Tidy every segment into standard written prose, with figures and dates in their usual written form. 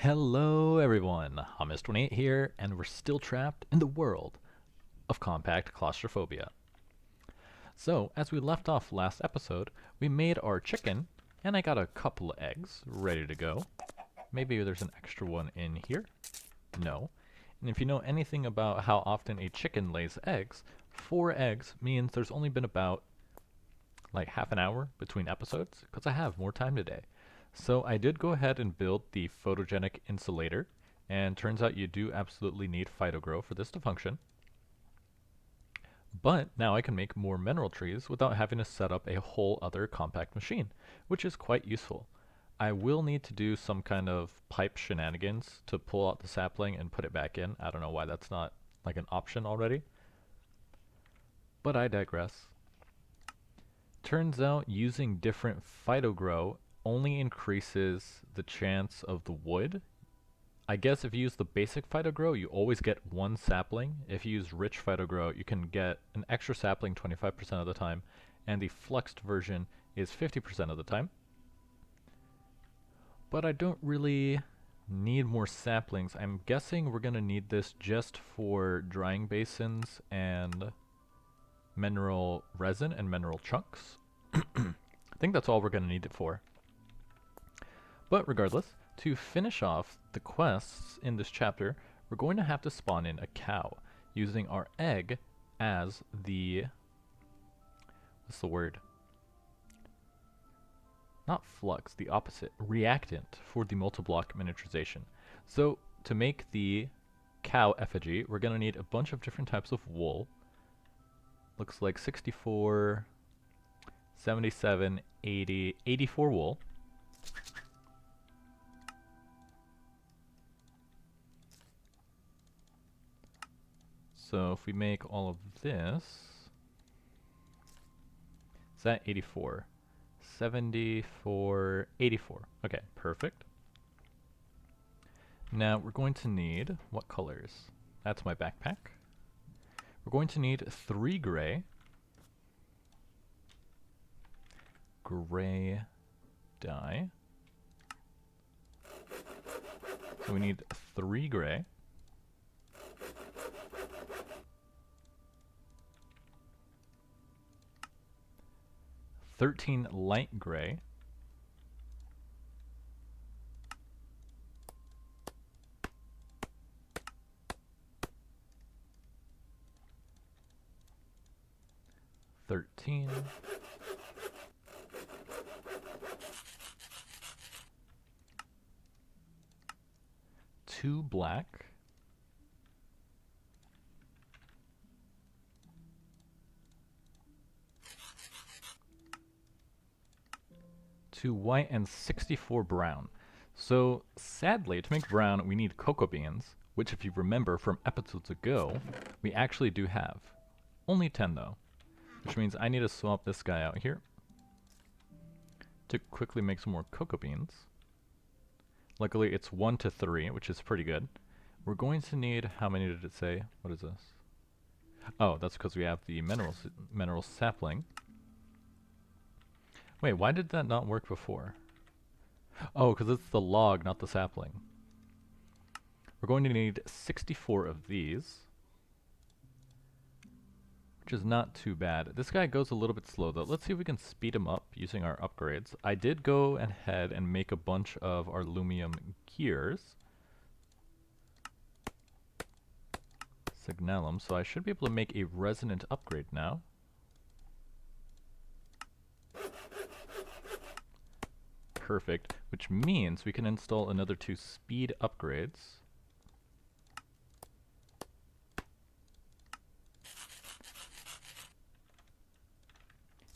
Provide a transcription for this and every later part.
Hello everyone, Hummus28 here, and we're still trapped in the world of compact claustrophobia. So, as we left off last episode, we made our chicken, and I got a couple of eggs ready to go. Maybe there's an extra one in here? No. And if you know anything about how often a chicken lays eggs, 4 eggs means there's only been about like half an hour between episodes, because I have more time today. So I did go ahead and build the photogenic insulator, and turns out you do absolutely need phytogrow for this to function. But now I can make more mineral trees without having to set up a whole other compact machine, which is quite useful. I will need to do some kind of pipe shenanigans to pull out the sapling and put it back in. I don't know why that's not like an option already. But I digress. Turns out using different phytogrow only increases the chance of the wood. I guess if you use the basic phytogrow, you always get one sapling. If you use rich phytogrow, you can get an extra sapling 25% of the time, and the fluxed version is 50% of the time. But I don't really need more saplings. I'm guessing we're going to need this just for drying basins and mineral resin and mineral chunks. I think that's all we're going to need it for. But regardless, to finish off the quests in this chapter, we're going to have to spawn in a cow, using our egg as the... what's the word? Not flux, the opposite, reactant for the multi-block miniaturization. So, to make the cow effigy, we're going to need a bunch of different types of wool. Looks like 64, 77, 80, 84 wool. So if we make all of this, is that 84? 74, 84. Okay, perfect. Now we're going to need, what colors? That's my backpack. We're going to need 3 gray. Gray dye. So we need 3 gray. 13 light gray. $13. Two black. Two white and 64 brown. So sadly, to make brown, we need cocoa beans, which if you remember from episodes ago, we actually do have. Only 10 though, which means I need to swap this guy out here to quickly make some more cocoa beans. Luckily it's 1 to 3, which is pretty good. We're going to need, how many did it say? What is this? Oh, that's because we have the mineral sapling. Wait, why did that not work before? Oh, because it's the log, not the sapling. We're going to need 64 of these, which is not too bad. This guy goes a little bit slow though. Let's see if we can speed him up using our upgrades. I did go ahead and make a bunch of our aluminum gears. Signalum, so I should be able to make a resonant upgrade now. Perfect, which means we can install another 2 speed upgrades.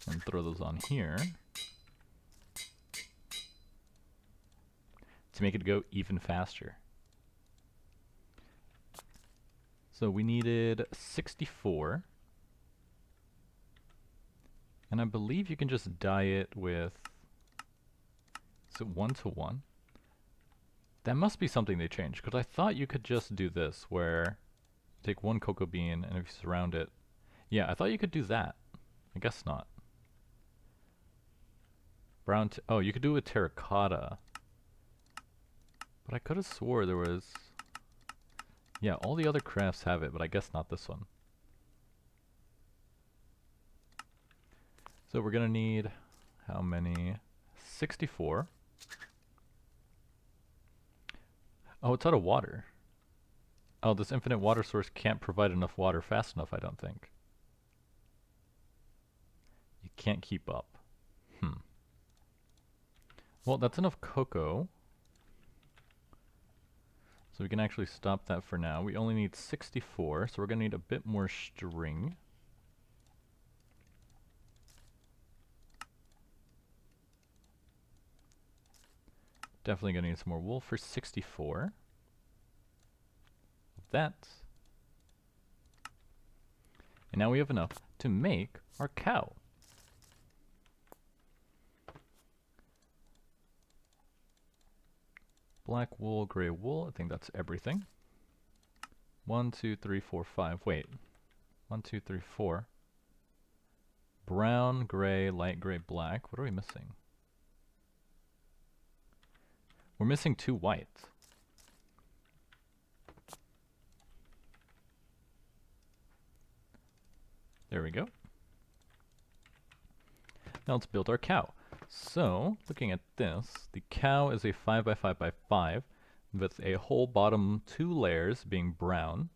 And throw those on here to make it go even faster. So we needed 64. And I believe you can just dye it with, is it 1 to 1? That must be something they changed, because I thought you could just do this, where you take 1 cocoa bean and if you surround it. Yeah, I thought you could do that. I guess not. Brown, oh, you could do it with terracotta. But I could have swore there was... Yeah, all the other crafts have it, but I guess not this one. So we're gonna need... how many? 64. Oh, it's out of water. Oh, this infinite water source can't provide enough water fast enough, I don't think. You can't keep up. Well, that's enough cocoa. So we can actually stop that for now. We only need 64, so we're going to need a bit more string. Definitely going to need some more wool for 64. That. And now we have enough to make our cow. Black wool, gray wool. I think that's everything. 1, 2, 3, 4, 5. Wait. 1, 2, 3, 4. Brown, gray, light gray, black. What are we missing? We're missing 2 white. There we go. Now let's build our cow. So, looking at this, the cow is a 5 by 5 by 5 with a whole bottom 2 layers being brown.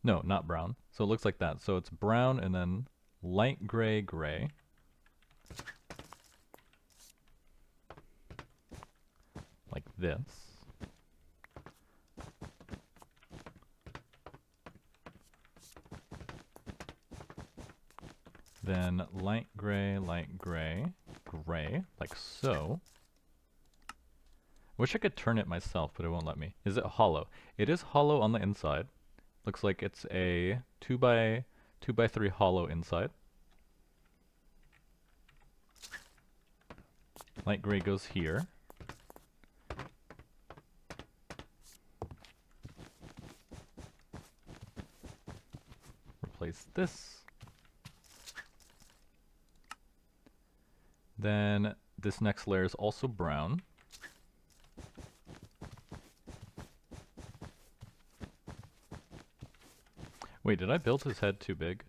No, not brown. So it looks like that. So it's brown and then light gray, gray. Like this. Then light gray, gray, like so. Wish I could turn it myself, but it won't let me. Is it hollow? It is hollow on the inside. Looks like it's a 2 by 3 hollow inside. Light gray goes here. Replace this. Then this next layer is also brown. Wait, did I build his head too big?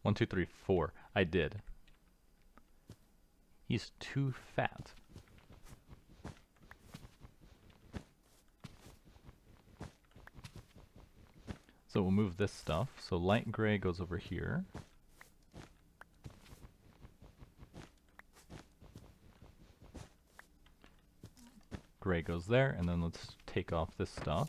1, 2, 3, 4. I did. He's too fat. So we'll move this stuff. So light gray goes over here. Gray goes there, and then let's take off this stuff.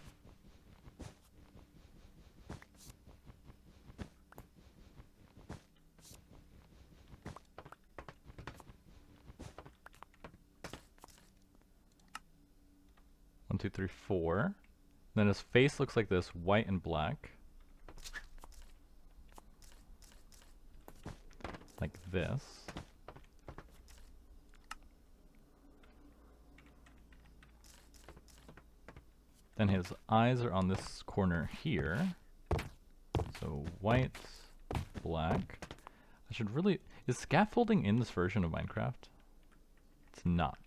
One, two, three, four. Then his face looks like this, white and black. Like this. Then his eyes are on this corner here. So white, black. I should really... Is scaffolding in this version of Minecraft? It's not.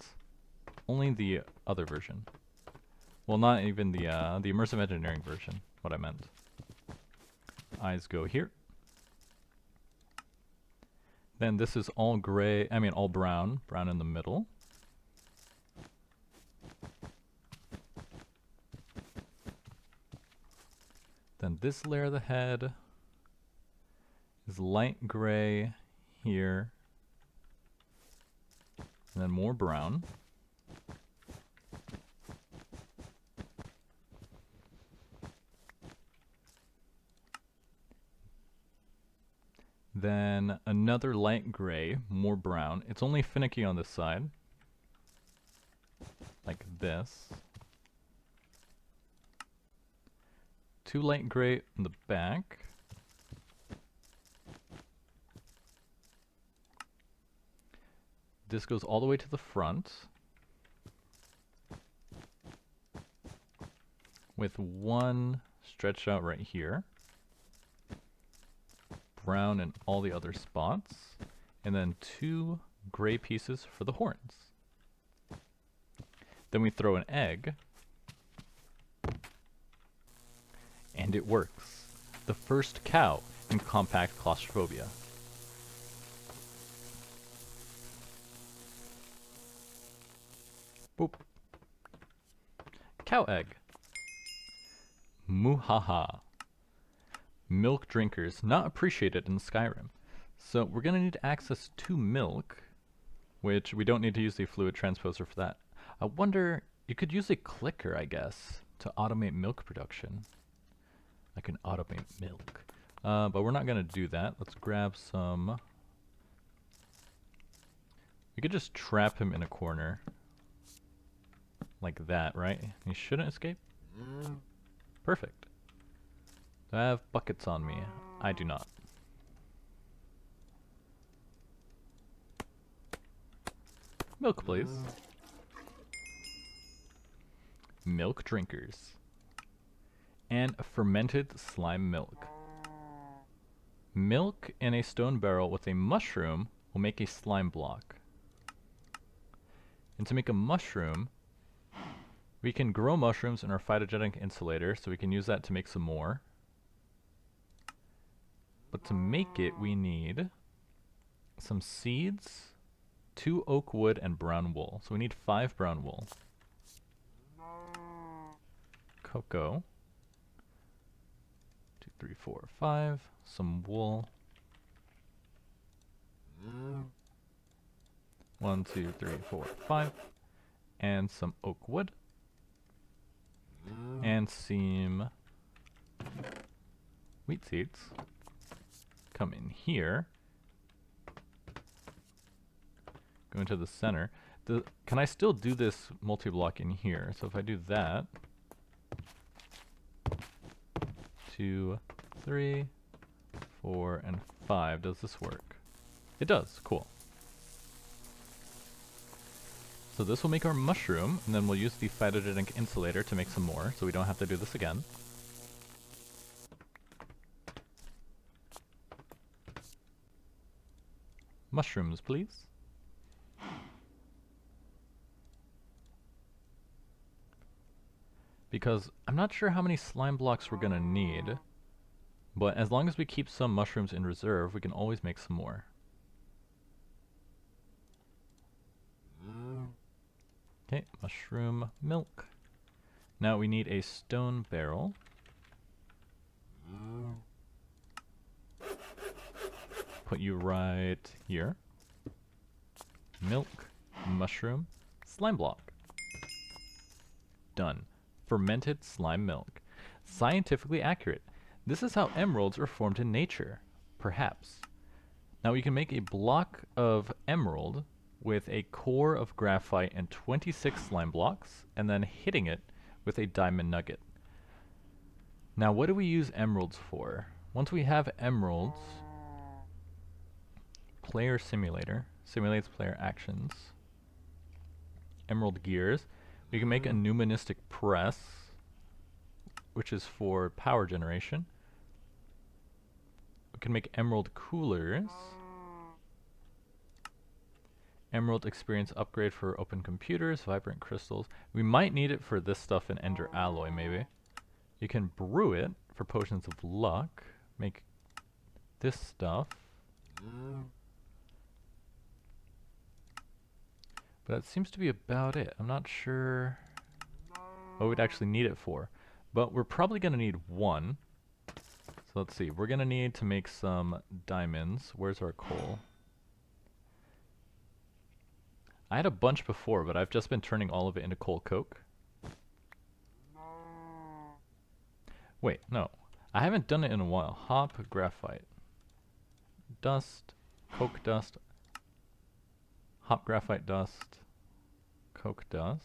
Only the other version. Well, not even the immersive engineering version, what I meant. Eyes go here. Then this is all gray, I mean all brown. Brown in the middle. Then this layer of the head is light gray here, and then more brown. Then another light gray, more brown. It's only finicky on this side, like this. Two light gray in the back. This goes all the way to the front with one stretched out right here. Brown in all the other spots. And then two gray pieces for the horns. Then we throw an egg, and it works. The first cow in compact claustrophobia. Boop. Cow egg. Muhaha. Milk drinkers not appreciated in Skyrim. So we're going to need access to milk, which we don't need to use the fluid transposer for that. I wonder, you could use a clicker, I guess, to automate milk production. I can automate milk. But we're not going to do that. Let's grab some. We could just trap him in a corner. Like that, right? He shouldn't escape? Perfect. Do I have buckets on me? I do not. Milk, please. Milk drinkers. And fermented slime milk. Milk in a stone barrel with a mushroom will make a slime block. And to make a mushroom, we can grow mushrooms in our phytogenic insulator, so we can use that to make some more. But to make it, we need some seeds, 2 oak wood, and brown wool. So we need 5 brown wool. Cocoa. 2, 3, 4, 5. Some wool. 1, 2, 3, 4, 5. And some oak wood. And some wheat seeds. Come in here. Go into the center. Can I still do this multi-block in here? So if I do that, 2, 3, 4, and 5. Does this work? It does. Cool. So this will make our mushroom, and then we'll use the phytogenic insulator to make some more, so we don't have to do this again. Mushrooms, please. Because I'm not sure how many slime blocks we're going to need, but as long as we keep some mushrooms in reserve, we can always make some more. Okay, mushroom milk. Now we need a stone barrel. Put you right here. Milk, mushroom, slime block. Done. Fermented slime milk. Scientifically accurate. This is how emeralds are formed in nature. Perhaps. Now we can make a block of emerald with a core of graphite and 26 slime blocks, and then hitting it with a diamond nugget. Now what do we use emeralds for? Once we have emeralds, player simulator, simulates player actions. Emerald gears. We can make a numismatic press, which is for power generation. We can make emerald coolers. Emerald experience upgrade for open computers, vibrant crystals. We might need it for this stuff in ender alloy, maybe. You can brew it for potions of luck. Make this stuff. But that seems to be about it. I'm not sure what we'd actually need it for. But we're probably going to need 1. So let's see. We're going to need to make some diamonds. Where's our coal? I had a bunch before, but I've just been turning all of it into coal coke. Wait, no. I haven't done it in a while. Hop, graphite. Dust, coke dust. Hop, graphite dust. Coke dust.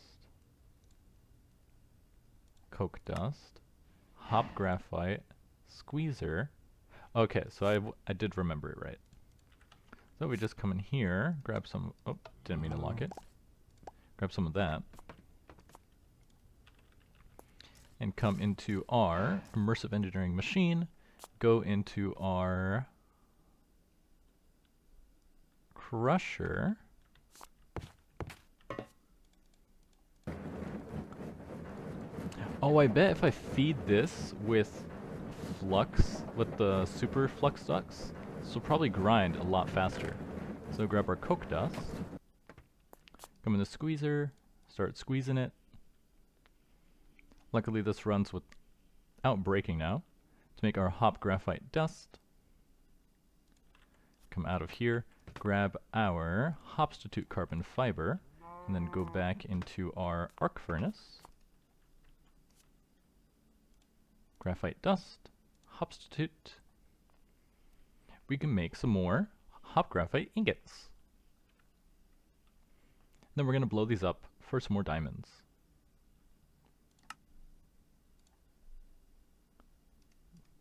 Coke dust. Hop, graphite. Squeezer. Okay, so I did remember it right. So we just come in here, grab some, oh, didn't mean to lock it. Grab some of that. And come into our immersive engineering machine, go into our crusher, Oh, I bet if I feed this with flux, with the super flux ducts, this will probably grind a lot faster. So grab our coke dust, come in the squeezer, start squeezing it. Luckily this runs without breaking now. To make our hop graphite dust, come out of here, grab our hopstitute carbon fiber, and then go back into our arc furnace. Graphite dust, hopstitute. We can make some more hop graphite ingots. Then we're going to blow these up for some more diamonds.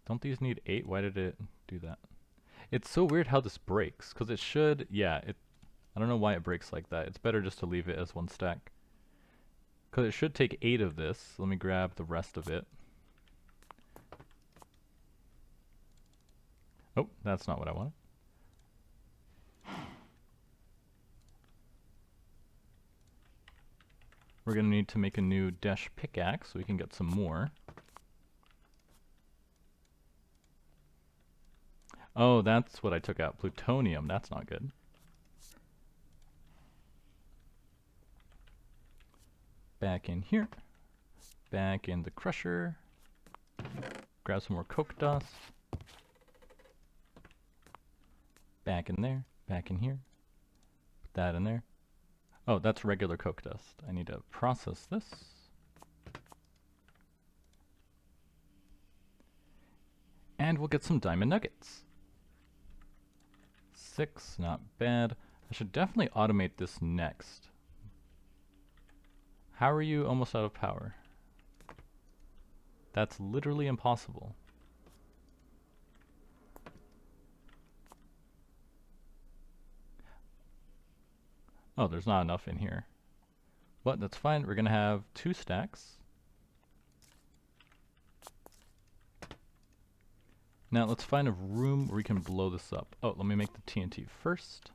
Don't these need 8? Why did it do that? It's so weird how this breaks, because it should, yeah, I don't know why it breaks like that. It's better just to leave it as one stack. Because it should take 8 of this. Let me grab the rest of it. Oh, that's not what I wanted. We're going to need to make a new dash pickaxe so we can get some more. Oh, that's what I took out. Plutonium. That's not good. Back in here. Back in the crusher. Grab some more coke dust. Back in there. Back in here. Put that in there. Oh, that's regular coke dust. I need to process this. And we'll get some diamond nuggets. 6, not bad. I should definitely automate this next. How are you almost out of power? That's literally impossible. Oh, there's not enough in here. But that's fine. We're going to have 2 stacks. Now let's find a room where we can blow this up. Oh, let me make the TNT first.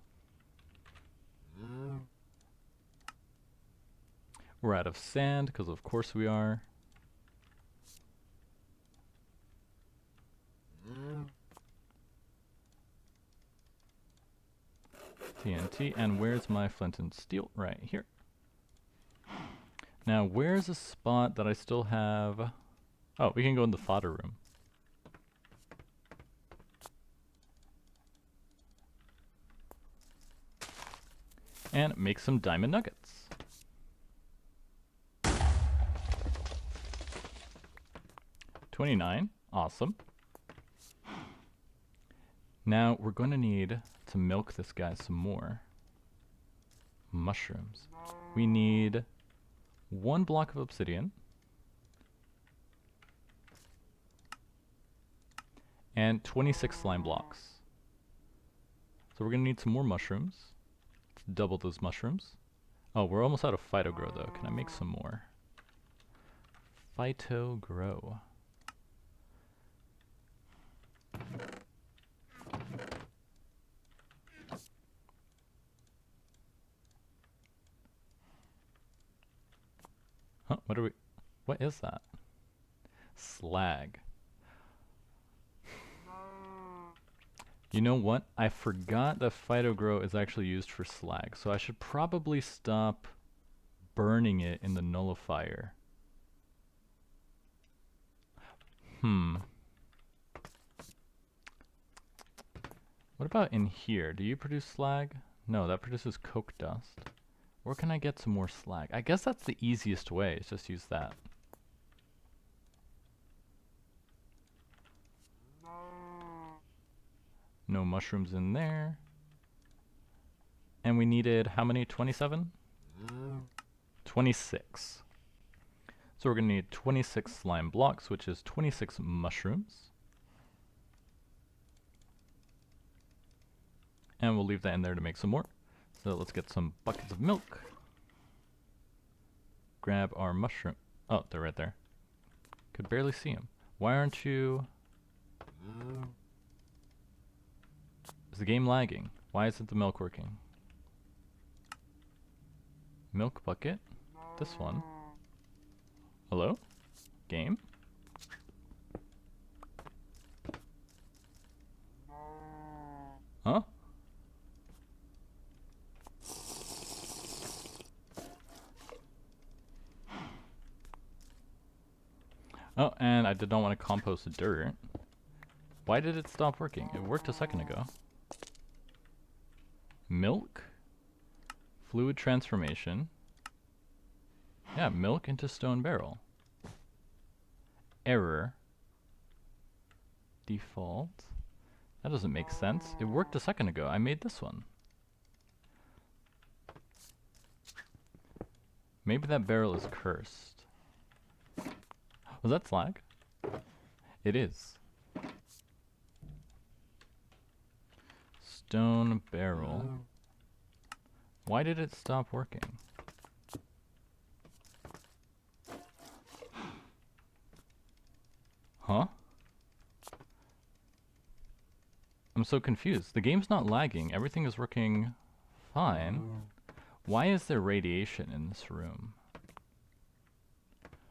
We're out of sand, because of course we are. TNT, and where's my flint and steel? Right here. Now, where's a spot that I still have? Oh, we can go in the fodder room. And make some diamond nuggets. $29, awesome. Now we're going to need to milk this guy some more. Mushrooms. We need 1 block of obsidian. And 26 slime blocks. So we're going to need some more mushrooms. Let's double those mushrooms. Oh, we're almost out of phyto grow though. Can I make some more? Phyto grow. Huh, what is that? Slag. You know what? I forgot that phytogrow is actually used for slag, so I should probably stop burning it in the nullifier. What about in here? Do you produce slag? No, that produces coke dust. Where can I get some more slag? I guess that's the easiest way, is just use that. No mushrooms in there. And we needed how many? 27? 26. So we're going to need 26 slime blocks, which is 26 mushrooms. And we'll leave that in there to make some more. So let's get some buckets of milk. Grab our mushroom. Oh, they're right there. Could barely see them. Why aren't you... Is the game lagging? Why isn't the milk working? Milk bucket. This one. Hello? Game? Huh? Oh, and I did not want to compost the dirt. Why did it stop working? It worked a second ago. Milk? Fluid transformation. Yeah, milk into stone barrel. Error. Default. That doesn't make sense. It worked a second ago. I made this one. Maybe that barrel is cursed. Was that slag? It is. Stone barrel. Why did it stop working? Huh? I'm so confused. The game's not lagging. Everything is working fine. Why is there radiation in this room?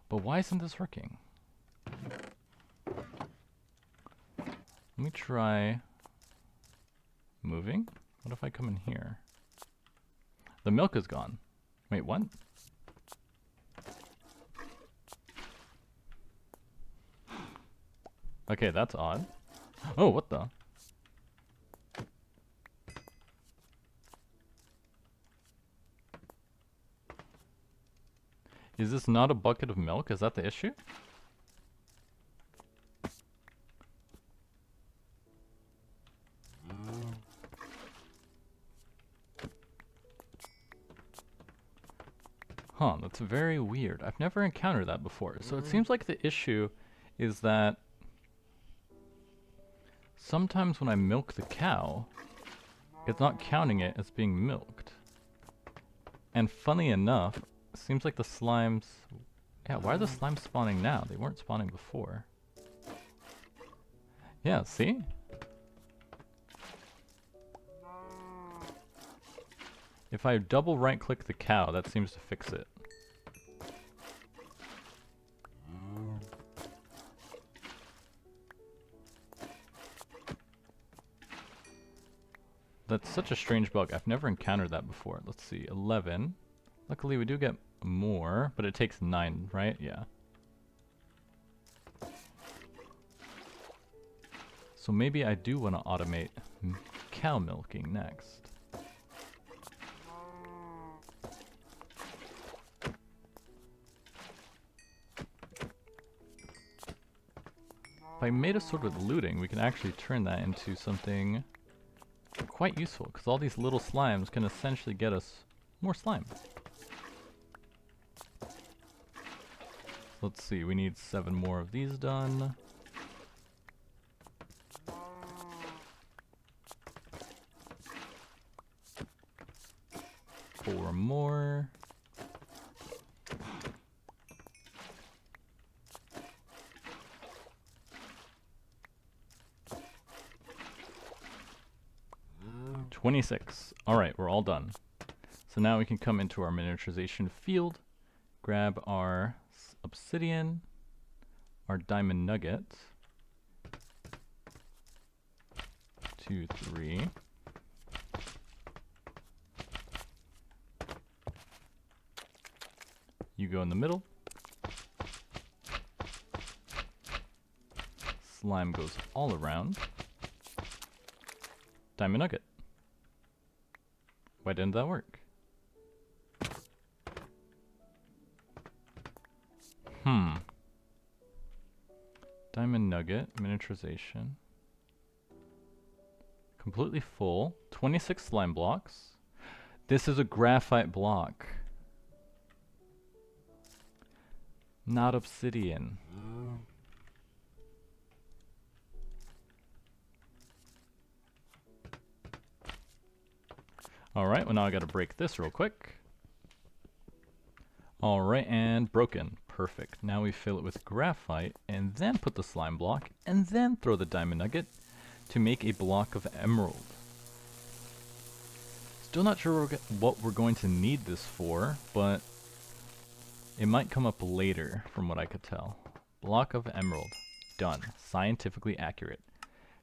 But why isn't this working? Let me try moving. What if I come in here? The milk is gone. Wait, what? Okay, that's odd. Oh, what the? Is this not a bucket of milk? Is that the issue? Huh, that's very weird. I've never encountered that before. So it seems like the issue is that sometimes when I milk the cow, it's not counting it as being milked. And funny enough, it seems like the slimes... Yeah, why are the slimes spawning now? They weren't spawning before. Yeah, see? If I double right click the cow, that seems to fix it. That's such a strange bug. I've never encountered that before. Let's see, 11. Luckily we do get more, but it takes 9, right? Yeah. So maybe I do want to automate cow milking next. If I made a sort of looting, we can actually turn that into something quite useful, because all these little slimes can essentially get us more slime. Let's see, we need 7 more of these done. Four more. $26. Alright, we're all done. So now we can come into our miniaturization field, grab our obsidian, our diamond nugget. 2, 3. You go in the middle. Slime goes all around. Diamond nugget. Why didn't that work? Diamond nugget, miniaturization. Completely full. 26 slime blocks. This is a graphite block. Not obsidian. Alright, well now I gotta break this real quick. Alright, and broken. Perfect. Now we fill it with graphite, and then put the slime block, and then throw the diamond nugget to make a block of emerald. Still not sure what we're going to need this for, but it might come up later from what I could tell. Block of emerald. Done. Scientifically accurate.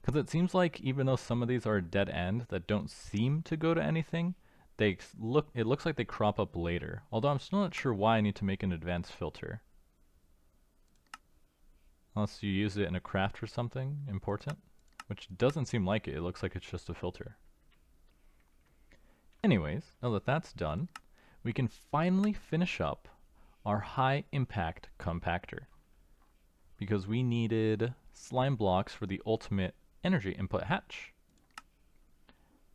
Because it seems like even though some of these are dead end that don't seem to go to anything, it looks like they crop up later. Although I'm still not sure why I need to make an advanced filter. Unless you use it in a craft or something important, which doesn't seem like it. It looks like it's just a filter. Anyways, now that that's done, we can finally finish up our high impact compactor. Because we needed slime blocks for the ultimate energy input hatch.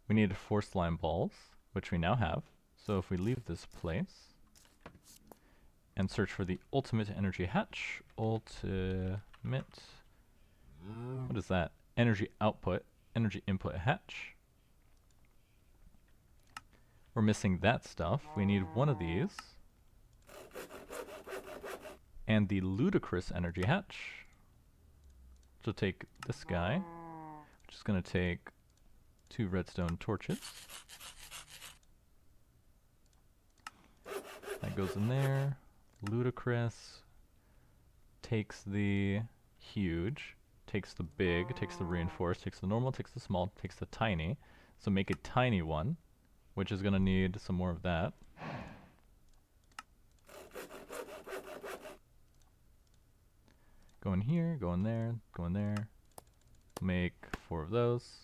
We needed 4 slime balls, which we now have. So if we leave this place and search for the ultimate energy hatch, what is that? Energy output, energy input hatch. We're missing that stuff. We need one of these. And the ludicrous energy hatch. So take this guy, which is going to take 2 redstone torches. That goes in there. Ludicrous takes the huge, takes the big, takes the reinforced, takes the normal, takes the small, takes the tiny. So make a tiny one, which is going to need some more of that. Go in here, go in there, go in there. Make 4 of those.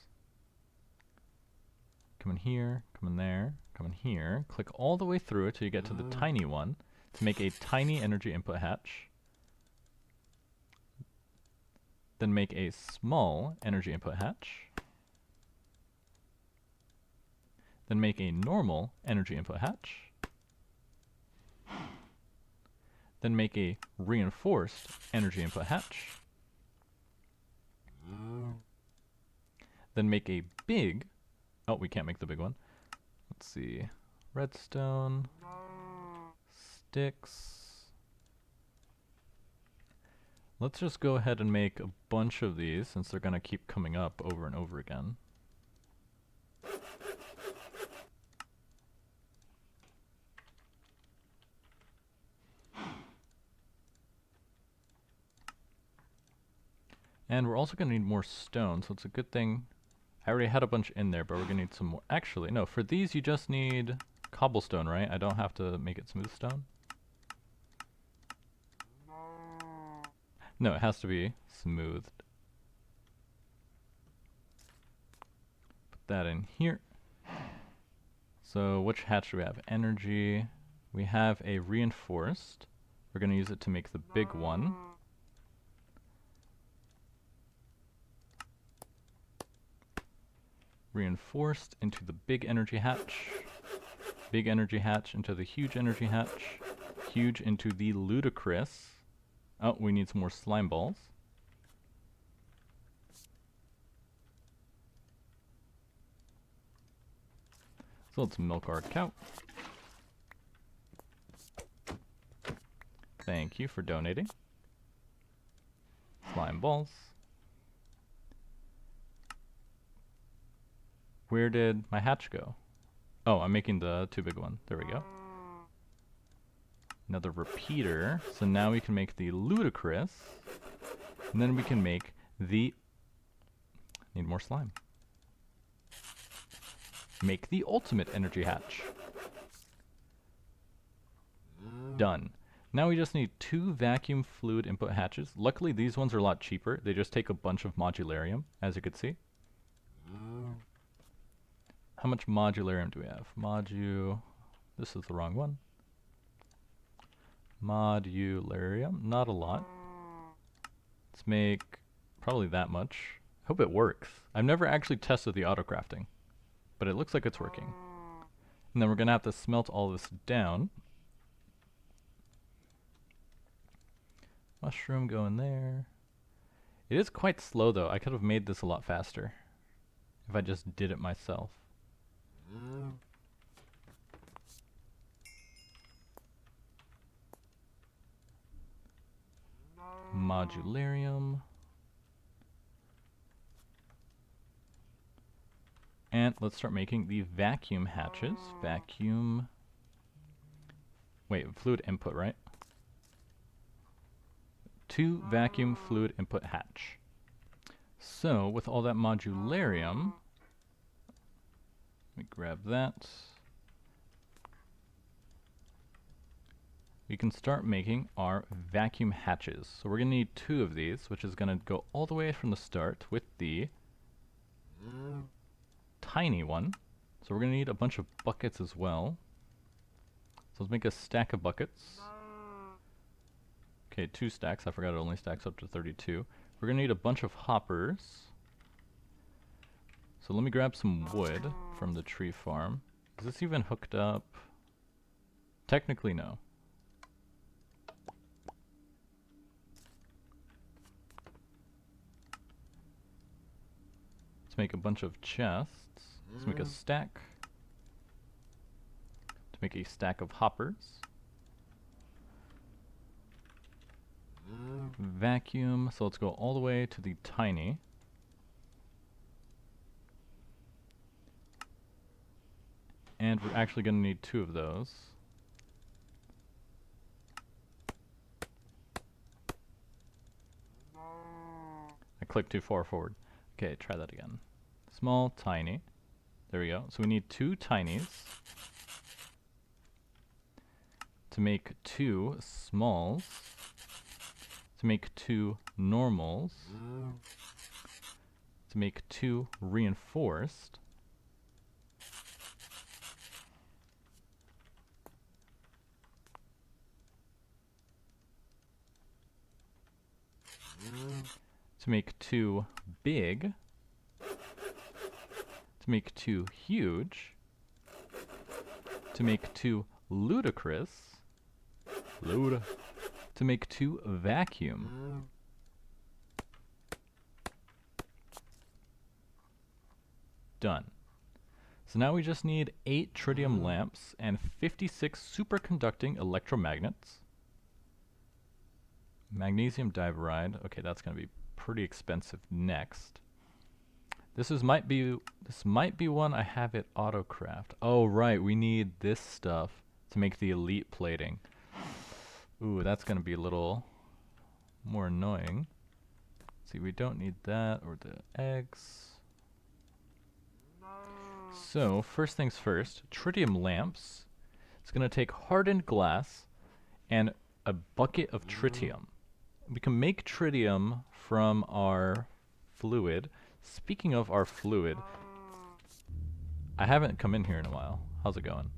Come in here, come in there, come in here. Click all the way through until you get to the tiny one to make a tiny energy input hatch. Then make a small energy input hatch. Then make a normal energy input hatch. Then make a reinforced energy input hatch. Then make a big, oh, we can't make the big one. Let's see, redstone, sticks. Let's just go ahead and make a bunch of these since they're gonna keep coming up over and over again. And we're also going to need more stone, so it's a good thing. I already had a bunch in there, but we're going to need some more. Actually, no, for these you just need cobblestone, right? I don't have to make it smooth stone. No, it has to be smoothed. Put that in here. So which hatch do we have? Energy. We have a reinforced. We're going to use it to make the big one. Reinforced into the big energy hatch. Big energy hatch into the huge energy hatch. Huge into the ludicrous. Oh, we need some more slime balls. So let's milk our cow. Thank you for donating. Slime balls. Where did my hatch go? Oh, I'm making the too big one. There we go. Another repeater. So now we can make the ludicrous. And then we can make the... Need more slime. Make the ultimate energy hatch. Done. Now we just need 2 vacuum fluid input hatches. Luckily these ones are a lot cheaper. They just take a bunch of modularium, as you can see. How much modularium do we have? This is the wrong one. Modularium, not a lot. Let's make probably that much. Hope it works. I've never actually tested the auto crafting, but it looks like it's working. And then we're gonna have to smelt all this down. Mushroom go in there. It is quite slow though. I could have made this a lot faster if I just did it myself. Modularium. And let's start making the vacuum hatches. Vacuum. Wait, fluid input, right? 2 vacuum fluid input hatch. So with all that modularium, let me grab that. We can start making our vacuum hatches. So we're going to need 2 of these, which is going to go all the way from the start with the tiny one. So we're going to need a bunch of buckets as well. So let's make a stack of buckets. Okay, 2 stacks. I forgot it only stacks up to 32. We're going to need a bunch of hoppers. So let me grab some wood from the tree farm. Is this even hooked up? Technically, no. Let's make a bunch of chests. Let's make a stack. To make a stack of hoppers. Vacuum, so let's go all the way to the tiny. And we're actually going to need 2 of those. I clicked too far forward. Okay, try that again. Small, tiny. There we go. So we need 2 tinies to make 2 smalls, to make 2 normals, to make 2 reinforced, to make 2 big, to make 2 huge, to make 2 ludicrous, to make 2 vacuum. Done. So now we just need 8 tritium lamps and 56 superconducting electromagnets. Magnesium diboride. Okay, that's going to be pretty expensive next. This might be one I have it autocraft. Oh right, we need this stuff to make the elite plating. Ooh, that's going to be a little more annoying. See, we don't need that or the eggs. So, first things first, tritium lamps. It's going to take hardened glass and a bucket of tritium. We can make tritium from our fluid. Speaking of our fluid, I haven't come in here in a while. How's it going?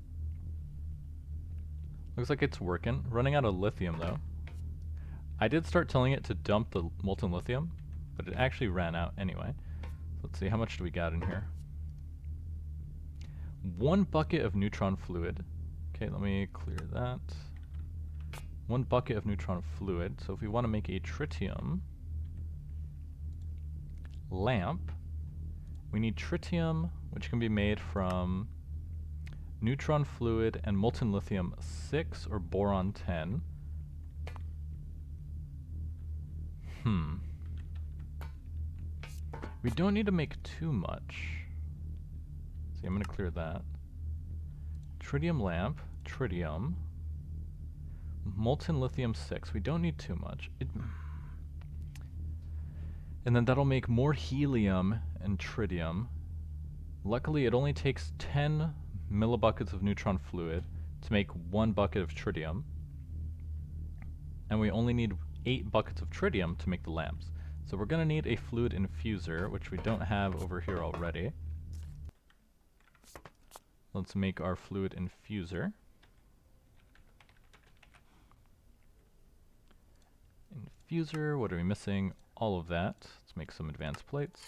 Looks like it's working. Running out of lithium though. I did start telling it to dump the molten lithium, but it actually ran out anyway. Let's see, how much do we got in here? 1 bucket of neutron fluid. Okay, let me clear that. 1 bucket of neutron fluid. So if we want to make a tritium lamp, we need tritium, which can be made from neutron fluid and molten lithium 6 or boron 10. We don't need to make too much. See, I'm going to clear that. Tritium lamp, tritium, molten lithium 6. We don't need too much. And then that'll make more helium and tritium. Luckily, it only takes 10 millibuckets of neutron fluid to make 1 bucket of tritium. And we only need 8 buckets of tritium to make the lamps. So we're going to need a fluid infuser, which we don't have over here already. Let's make our fluid infuser. Infuser, what are we missing? All of that. Let's make some advanced plates.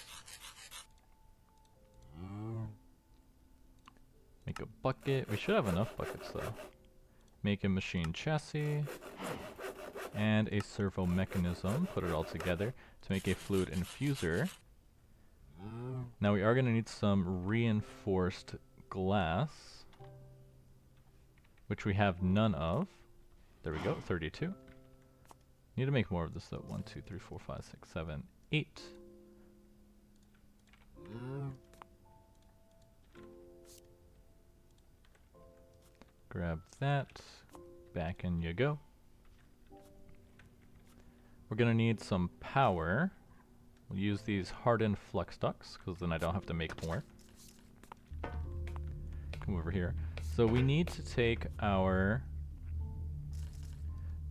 Make a bucket. We should have enough buckets though. Make a machine chassis and a servo mechanism. Put it all together to make a fluid infuser. Now we are going to need some reinforced glass, which we have none of. There we go, 32. Need to make more of this though. 1, 2, 3, 4, 5, 6, 7, 8. Grab that. Back in you go. We're going to need some power. We'll use these hardened flux ducts, because then I don't have to make more. Come over here. So we need to take our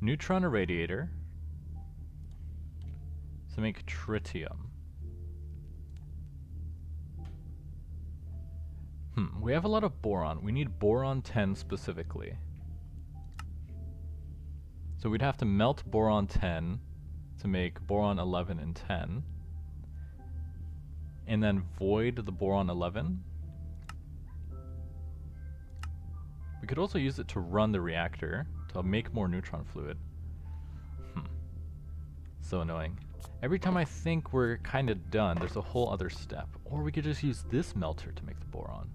neutron irradiator to make tritium. We have a lot of boron. We need boron 10 specifically. So we'd have to melt boron 10 to make boron 11 and 10. And then void the boron 11. We could also use it to run the reactor to make more neutron fluid. So annoying. Every time I think we're kind of done, there's a whole other step. Or we could just use this melter to make the boron.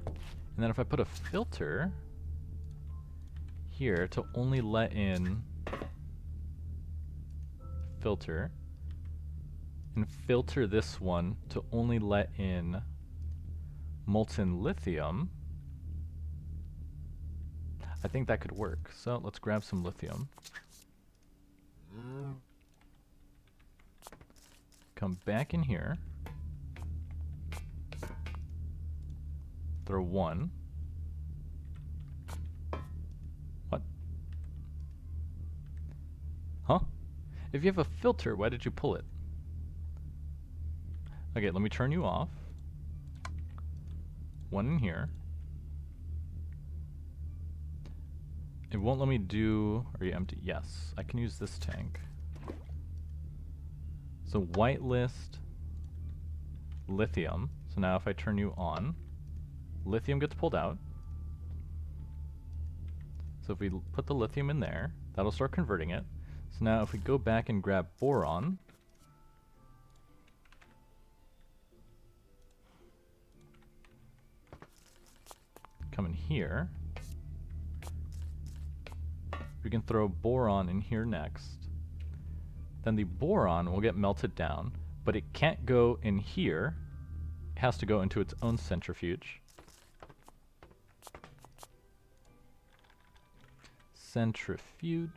And then if I put a filter here to only let in filter, and filter this one to only let in molten lithium, I think that could work. So let's grab some lithium. Come back in here. Throw one. What? Huh? If you have a filter, why did you pull it? Okay, let me turn you off. One in here. It won't let me do... Are you empty? Yes. I can use this tank. So whitelist lithium. So now if I turn you on, lithium gets pulled out. So if we put the lithium in there, that'll start converting it. So now if we go back and grab boron, come in here, we can throw boron in here next. Then the boron will get melted down, but it can't go in here. It has to go into its own centrifuge. Centrifuge.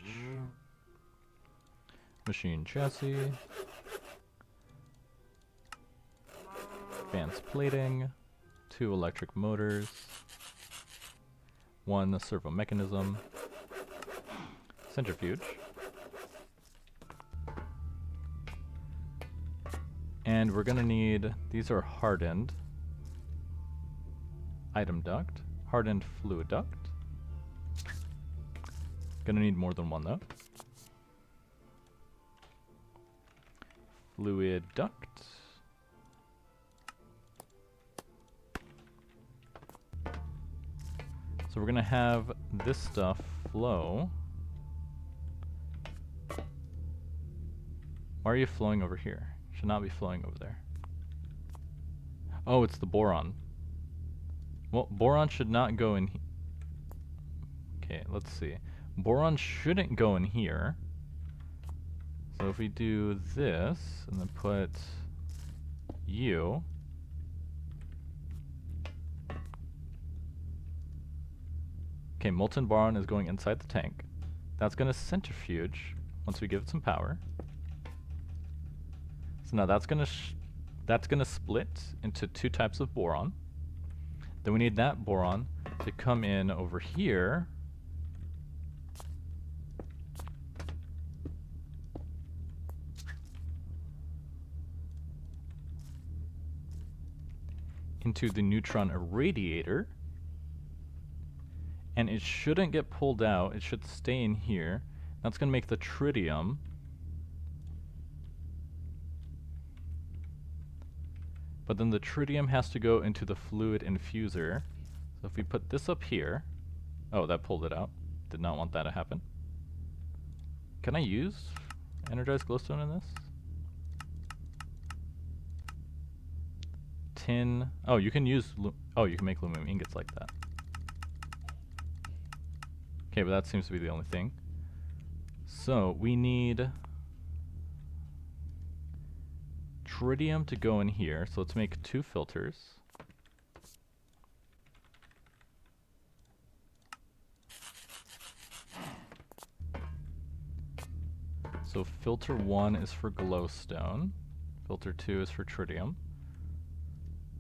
Machine chassis. Advanced plating. 2 electric motors. 1 servo mechanism. Centrifuge. And we're gonna need, these are hardened. Item duct. Hardened fluid duct. Gonna need more than one though. Fluid duct. So we're gonna have this stuff flow. Why are you flowing over here? Should not be flowing over there. Oh, it's the boron. Well, boron should not go in. Okay, let's see. Boron shouldn't go in here. So if we do this and then put you. Okay, molten boron is going inside the tank. That's going to centrifuge once we give it some power. So now that's going to split into 2 types of boron. Then we need that boron to come in over here. Into the neutron irradiator. And it shouldn't get pulled out. It should stay in here. That's going to make the tritium. But then the tritium has to go into the fluid infuser. So if we put this up here... Oh, that pulled it out. Did not want that to happen. Can I use energized glowstone in this? Tin... Oh, you can use... Oh, you can make aluminum ingots like that. Okay, but that seems to be the only thing. So, we need tritium to go in here. So let's make 2 filters. So filter 1 is for glowstone. Filter 2 is for tritium.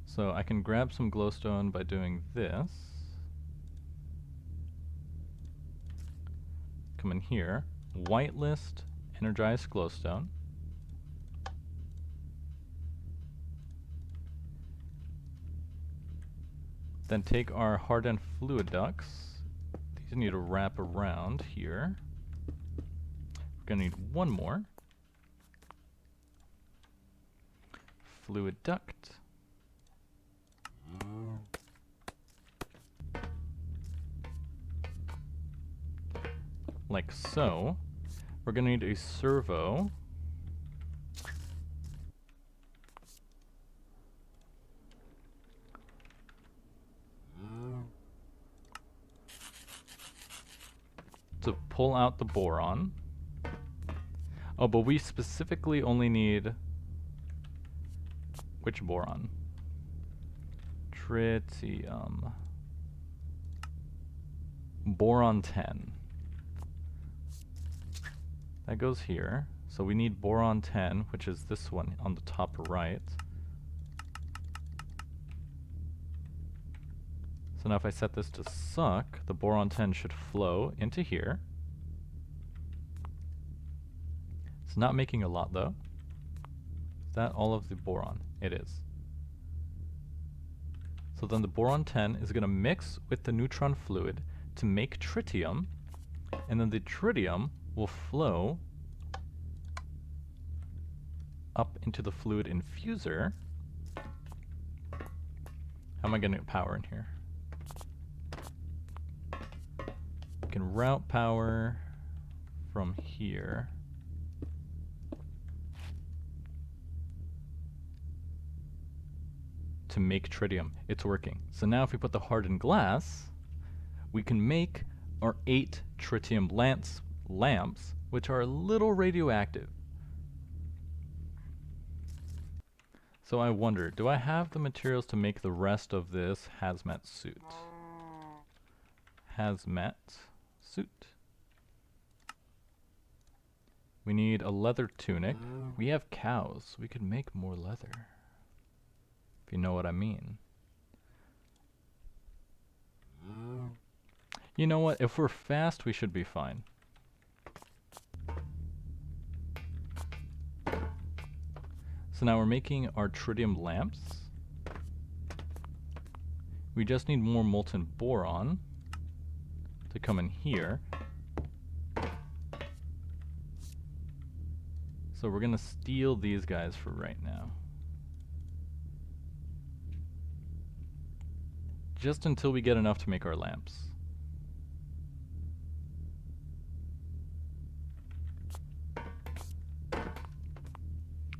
So I can grab some glowstone by doing this. Come in here, whitelist energized glowstone. Then take our hardened fluid ducts. These need to wrap around here. We're gonna need one more. Fluid duct. Like so. We're gonna need a servo. To pull out the boron. Oh, but we specifically only need which boron? Tritium. Boron 10. That goes here. So we need boron 10, which is this one on the top right. So now if I set this to suck, the boron 10 should flow into here. It's not making a lot though. Is that all of the boron? It is. So then the boron 10 is going to mix with the neutron fluid to make tritium, and then the tritium will flow up into the fluid infuser. How am I going to get power in here? I can route power from here. To make tritium. It's working. So now if we put the hardened glass, we can make our 8 tritium lamps, which are a little radioactive. So I wonder, do I have the materials to make the rest of this hazmat suit? Hazmat suit. We need a leather tunic. We have cows. We could make more leather. If you know what I mean. You know what? If we're fast, we should be fine. So now we're making our tritium lamps. We just need more molten boron to come in here. So we're gonna steal these guys for right now. Just until we get enough to make our lamps.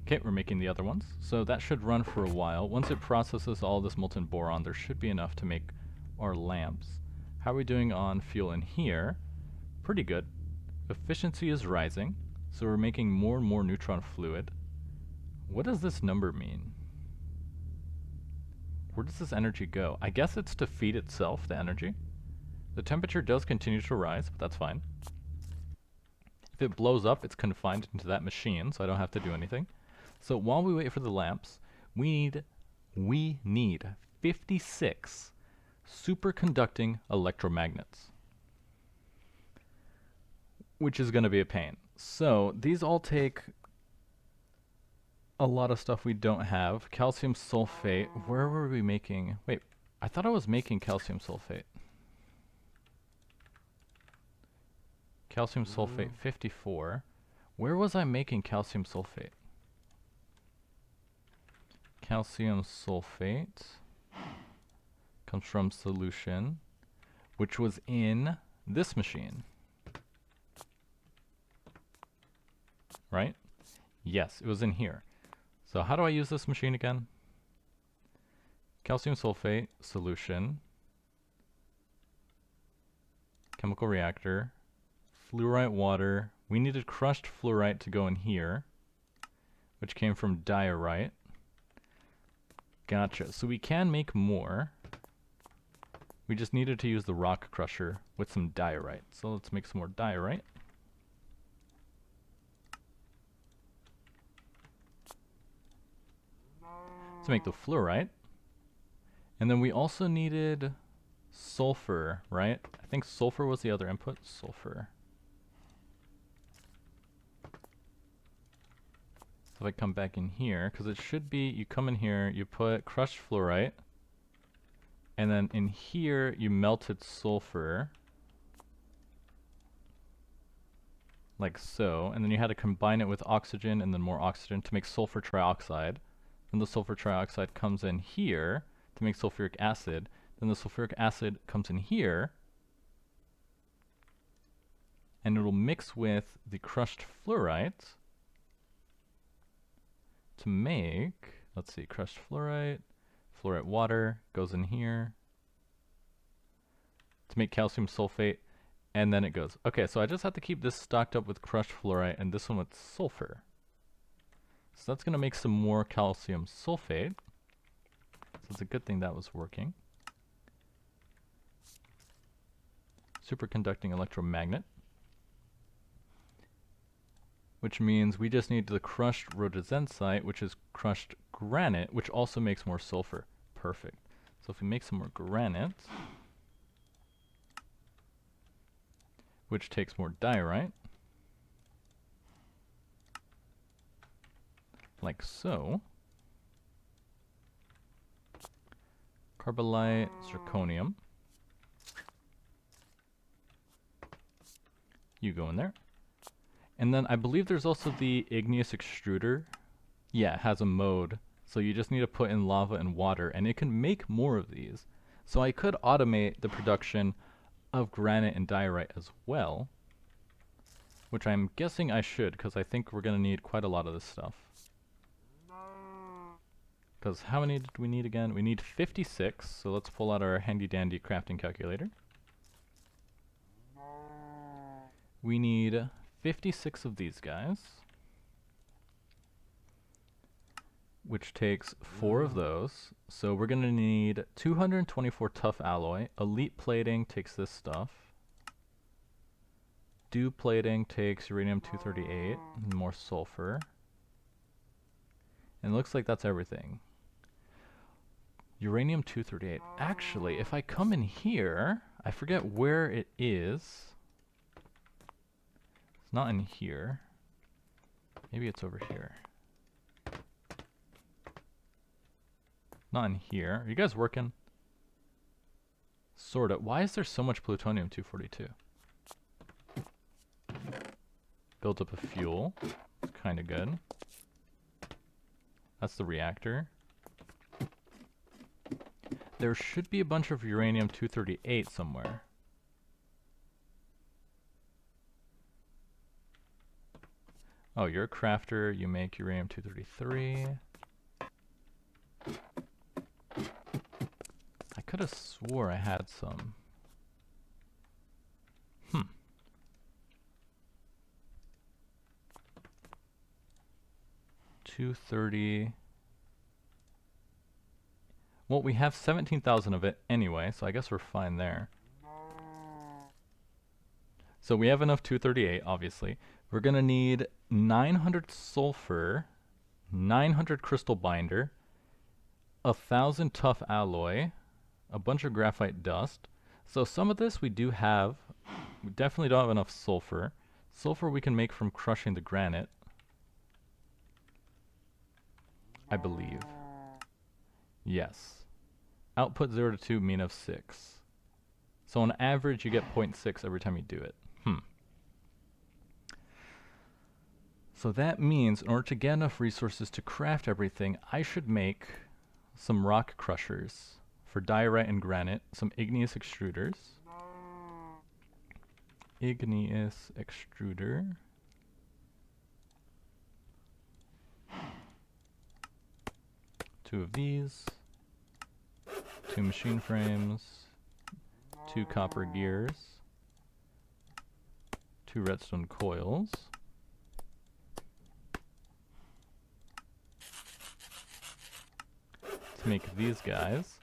Okay, we're making the other ones. So that should run for a while. Once it processes all this molten boron, there should be enough to make our lamps. How are we doing on fuel in here? Pretty good. Efficiency is rising, so we're making more and more neutron fluid. What does this number mean? Where does this energy go? I guess it's to feed itself, the energy. The temperature does continue to rise, but that's fine. If it blows up, it's confined into that machine, so I don't have to do anything. So while we wait for the lamps, we need 56 superconducting electromagnets, which is going to be a pain. So these all take a lot of stuff we don't have. Calcium sulfate. Where were we making? Wait, I thought I was making calcium sulfate. Calcium sulfate 54. Where was I making calcium sulfate? Calcium sulfate comes from solution, which was in this machine. Right? Yes, it was in here. So how do I use this machine again? Calcium sulfate solution, chemical reactor, fluorite water. We needed crushed fluorite to go in here, which came from diorite. Gotcha. So we can make more. We just needed to use the rock crusher with some diorite. So let's make some more diorite. to make the fluorite. And then we also needed sulfur, right? I think sulfur was the other input. Sulfur. So if I come back in here, because it should be, you come in here, you put crushed fluorite, and then in here you melted sulfur, like so, and then you had to combine it with oxygen and then more oxygen to make sulfur trioxide. Then the sulfur trioxide comes in here to make sulfuric acid. Then the sulfuric acid comes in here, and it'll mix with the crushed fluorite to make, let's see, crushed fluorite, fluorite water goes in here to make calcium sulfate, and then it goes. Okay, so I just have to keep this stocked up with crushed fluorite and this one with sulfur. So that's going to make some more calcium sulfate. So it's a good thing that was working. Superconducting electromagnet. Which means we just need the crushed rhodozensite, which is crushed granite, which also makes more sulfur. Perfect. So if we make some more granite, which takes more diorite, like so. Carbolite, zirconium. You go in there. And then I believe there's also the igneous extruder. Yeah, it has a mode. So you just need to put in lava and water, and it can make more of these. So I could automate the production of granite and diorite as well, which I'm guessing I should, because I think we're going to need quite a lot of this stuff. Because how many did we need again? We need 56, so let's pull out our handy dandy crafting calculator. We need 56 of these guys, which takes 4 of those. So we're going to need 224 tough alloy. Elite plating takes this stuff. Dew plating takes uranium-238, and more sulfur. And it looks like that's everything. Uranium-238. Actually, if I come in here, I forget where it is. It's not in here. Maybe it's over here. Not in here. Are you guys working? Sorta. Why is there so much plutonium-242? Built up a fuel. It's kind of good. That's the reactor. There should be a bunch of uranium-238 somewhere. Oh, you're a crafter. You make uranium-233. I could have swore I had some. 230. Well, we have 17,000 of it anyway, so I guess we're fine there. So we have enough 238, obviously. We're going to need 900 sulfur, 900 crystal binder, 1,000 tough alloy, a bunch of graphite dust. So some of this we do have. We definitely don't have enough sulfur. Sulfur we can make from crushing the granite, I believe. Yes. Output 0 to 2, mean of 6. So on average you get 0.6 every time you do it. So that means in order to get enough resources to craft everything, I should make some rock crushers for diorite and granite, some igneous extruders. Igneous extruder. Two of these. 2 machine frames. 2 copper gears. 2 redstone coils. To make these guys,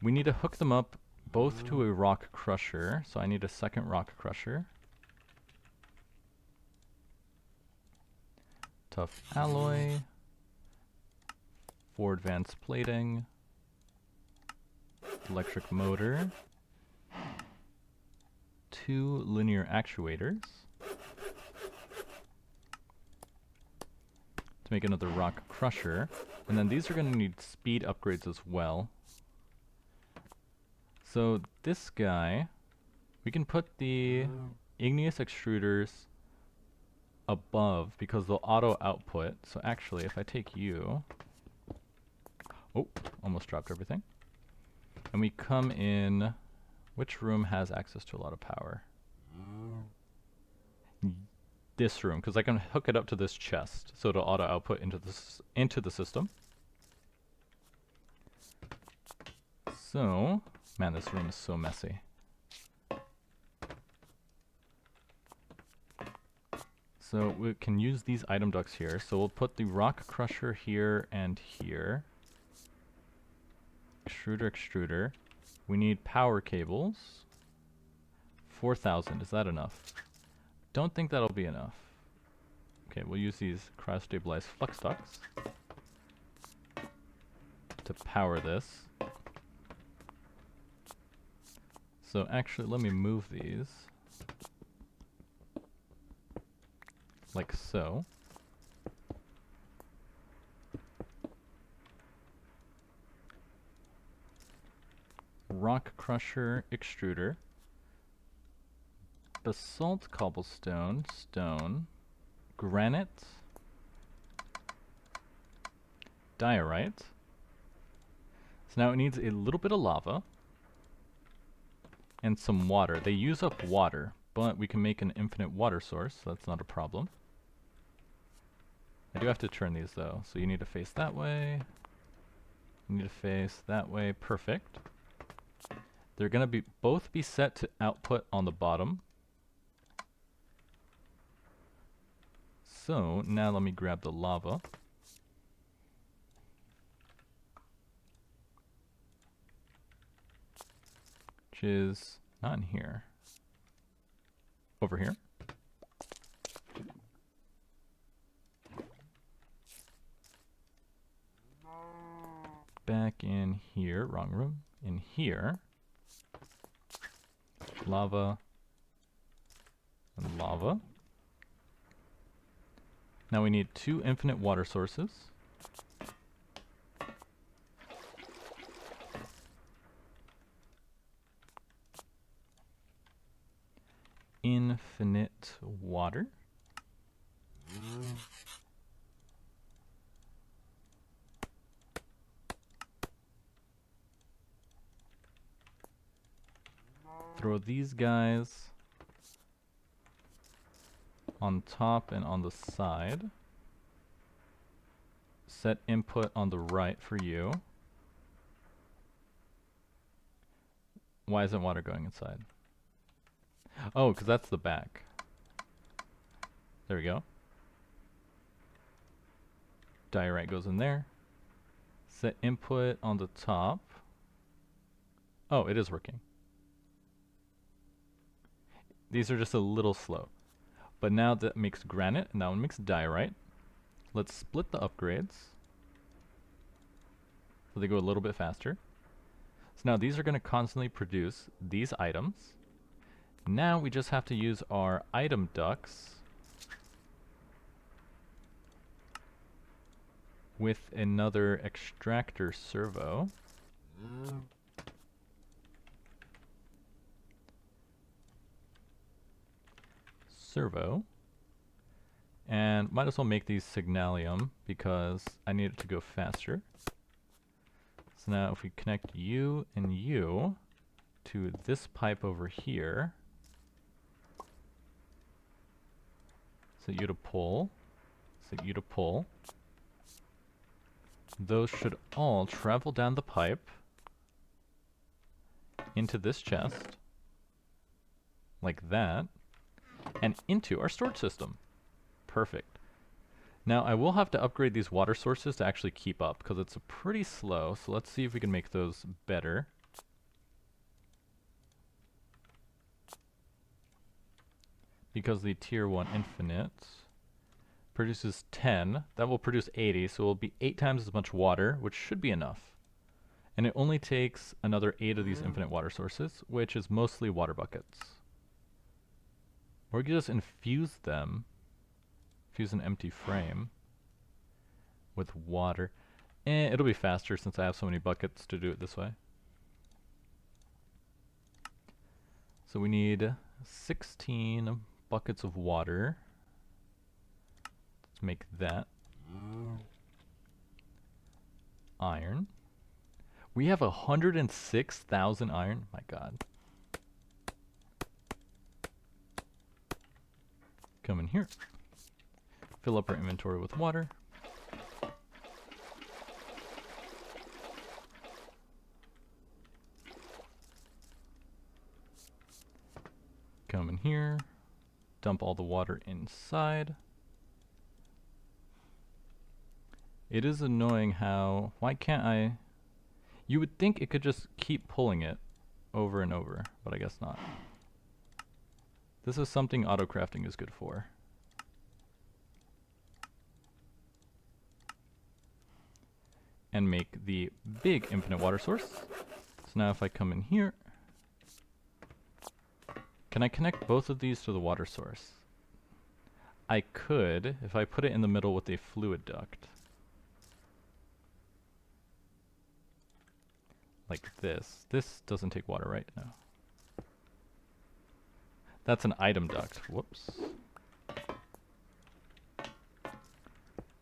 we need to hook them up both to a rock crusher, so I need a second rock crusher. Tough alloy, 4 advanced plating, electric motor, 2 linear actuators, to make another rock crusher, and then these are going to need speed upgrades as well. So this guy, we can put the igneous extruders above because they'll auto output. So actually, if I take you, oh, almost dropped everything. And we come in, which room has access to a lot of power? This room, because I can hook it up to this chest, so it'll auto output into the system. So, man, this room is so messy. So we can use these item ducts here. So we'll put the rock crusher here and here. Extruder. We need power cables. 4,000, is that enough? Don't think that'll be enough. Okay, we'll use these cryostabilized flux ducts to power this. So actually, let me move these. Like so. Rock crusher, extruder. Basalt, cobblestone, stone, granite, diorite. So now it needs a little bit of lava and some water. They use up water, but we can make an infinite water source, so that's not a problem. I do have to turn these though, so you need to face that way. You need to face that way. Perfect. They're going to both be set to output on the bottom. So now let me grab the lava. Which is not in here. Over here. Back in here, wrong room. In here. Lava. And lava. Now we need 2 infinite water sources. Infinite water. Throw these guys on top and on the side. Set input on the right for you. Why isn't water going inside? Oh, because that's the back. There we go. Diorite goes in there. Set input on the top. Oh, it is working. These are just a little slow. But now that makes granite, and that one makes diorite. Let's split the upgrades, so they go a little bit faster. So now these are going to constantly produce these items. Now we just have to use our item ducts with another extractor servo. And might as well make these signalium because I need it to go faster. So now if we connect you and you to this pipe over here, set you to pull, set you to pull, those should all travel down the pipe into this chest, like that, and into our storage system. Perfect. Now I will have to upgrade these water sources to actually keep up because it's pretty slow, so let's see if we can make those better. Because the tier 1 infinite, produces 10. That will produce 80, so it will be 8 times as much water, which should be enough. And it only takes another 8 of these infinite water sources, which is mostly water buckets. Or we could just infuse them, infuse an empty frame with water. It'll be faster since I have so many buckets to do it this way. So we need 16 buckets of water. Let's make that. Iron. We have 106,000 iron. My god. Come in here. Fill up our inventory with water. Come in here. Dump all the water inside. It is annoying how... Why can't I... You would think it could just keep pulling it over and over, but I guess not. This is something auto-crafting is good for. And make the big infinite water source. So now if I come in here, can I connect both of these to the water source? I could, if I put it in the middle with a fluid duct. Like this. This doesn't take water, right? No. That's an item duct. Whoops.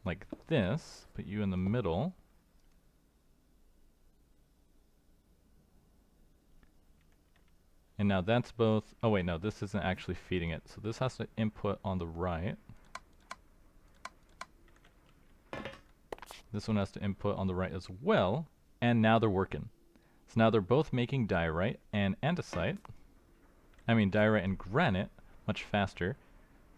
Like this. Put you in the middle. And now that's both... Oh wait, no, this isn't actually feeding it. So this has to input on the right. This one has to input on the right as well. And now they're working. So now they're both making diorite and andesite. I mean diorite and granite much faster.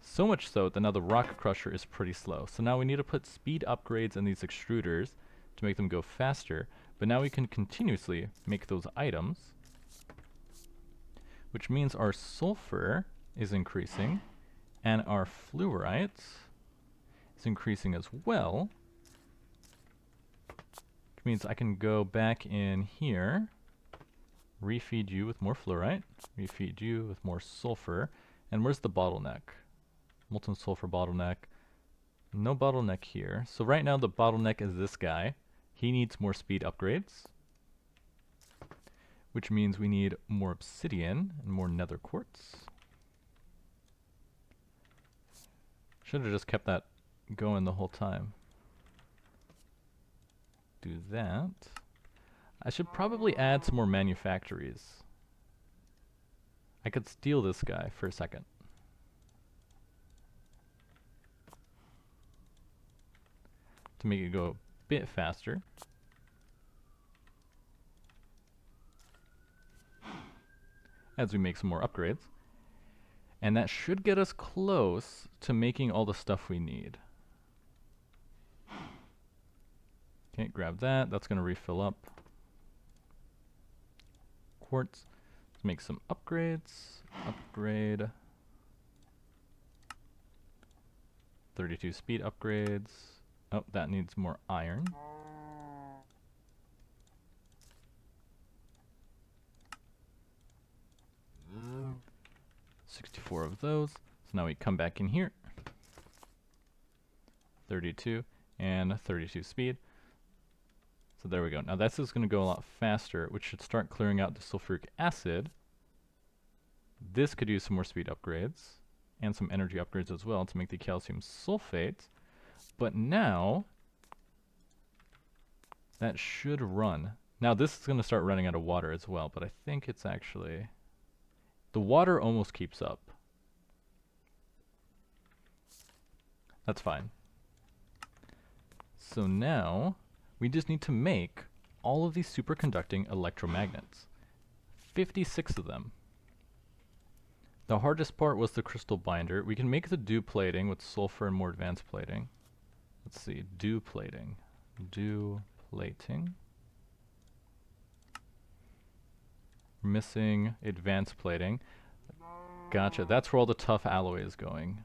So much so that now the rock crusher is pretty slow. So now we need to put speed upgrades in these extruders to make them go faster. But now we can continuously make those items. Which means our sulfur is increasing. And our fluorite is increasing as well. Which means I can go back in here. Refeed you with more fluorite. Refeed you with more sulfur. And where's the bottleneck? Molten sulfur bottleneck. No bottleneck here. So right now the bottleneck is this guy. He needs more speed upgrades. Which means we need more obsidian and more nether quartz. Should have just kept that going the whole time. Do that. I should probably add some more manufactories. I could steal this guy for a second. To make it go a bit faster. As we make some more upgrades. And that should get us close to making all the stuff we need. Okay, grab that. That's going to refill up. Quartz. Let's make some upgrades. Upgrade. 32 speed upgrades. Oh, that needs more iron. Mm. 64 of those. So now we come back in here. 32 and 32 speed. So there we go. Now this is going to go a lot faster, which should start clearing out the sulfuric acid. This could use some more speed upgrades and some energy upgrades as well to make the calcium sulfate. But now that should run. Now this is going to start running out of water as well, but I think it's actually... The water almost keeps up. That's fine. So now we just need to make all of these superconducting electromagnets. 56 of them. The hardest part was the crystal binder. We can make the dew plating with sulfur and more advanced plating. Let's see, dew plating. Dew plating. Missing advanced plating. Gotcha, that's where all the tough alloy is going.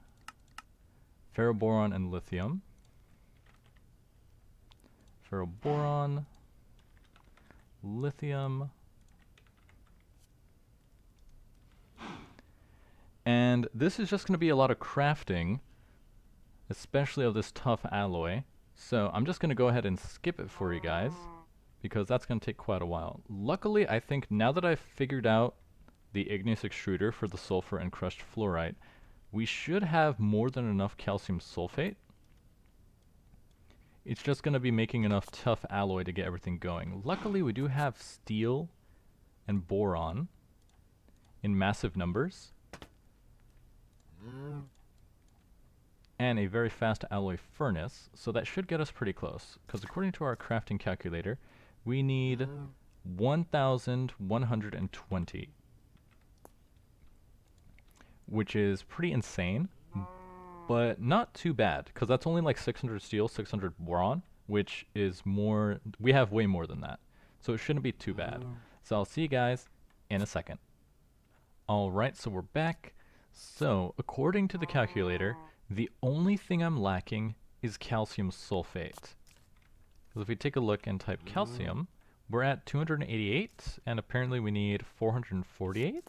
ferroboron and lithium. Ferroboron, lithium, and this is just going to be a lot of crafting, especially of this tough alloy. So I'm just going to go ahead and skip it for you guys, because that's going to take quite a while. Luckily, I think now that I've figured out the igneous extruder for the sulfur and crushed fluorite, we should have more than enough calcium sulfate. It's just going to be making enough tough alloy to get everything going. Luckily, we do have steel and boron in massive numbers, and a very fast alloy furnace, so that should get us pretty close, because according to our crafting calculator, we need 1,120, which is pretty insane, but not too bad, because that's only like 600 steel, 600 boron, which is more, we have way more than that, so it shouldn't be too bad. So I'll see you guys in a second. Alright, so we're back. So, according to the calculator, the only thing I'm lacking is calcium sulfate. Because if we take a look and type calcium, we're at 288, and apparently we need 448.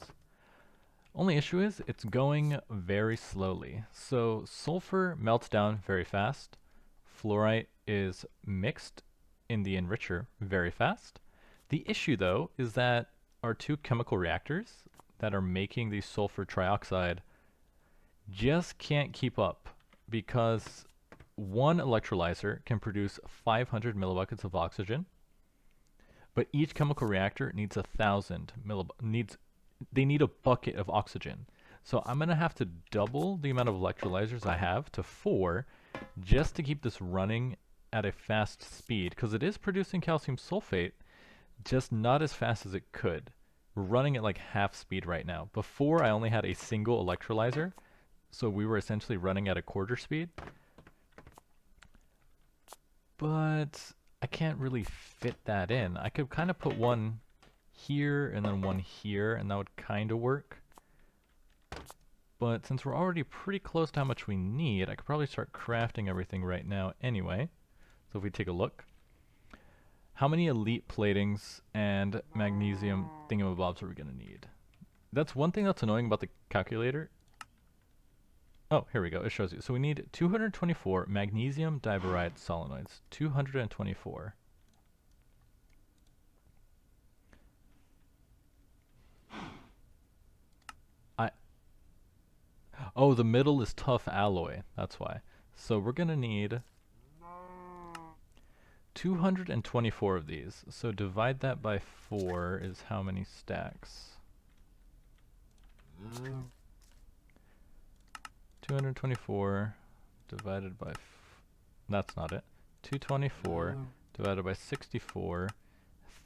Only issue is, it's going very slowly. So, sulfur melts down very fast. Fluorite is mixed in the enricher very fast. The issue, though, is that our two chemical reactors that are making the sulfur trioxide just can't keep up, because one electrolyzer can produce 500 millibuckets of oxygen, but each chemical reactor needs 1,000 they need a bucket of oxygen. So I'm gonna have to double the amount of electrolyzers I have to 4 just to keep this running at a fast speed, because it is producing calcium sulfate, just not as fast as it could. We're running at like half speed right now. Before, I only had a single electrolyzer, so we were essentially running at a quarter speed. But I can't really fit that in. I could kind of put one here and then one here, and that would kind of work. But since we're already pretty close to how much we need, I could probably start crafting everything right now anyway. So if we take a look, how many elite platings and magnesium thingamabobs are we going to need? That's one thing that's annoying about the calculator. Oh, here we go. It shows you. So we need 224 magnesium diboride solenoids. 224. Oh, the middle is tough alloy. That's why. So we're going to need 224 of these. So divide that by 4 is how many stacks? 224 divided by that's not it. 224 divided by 64,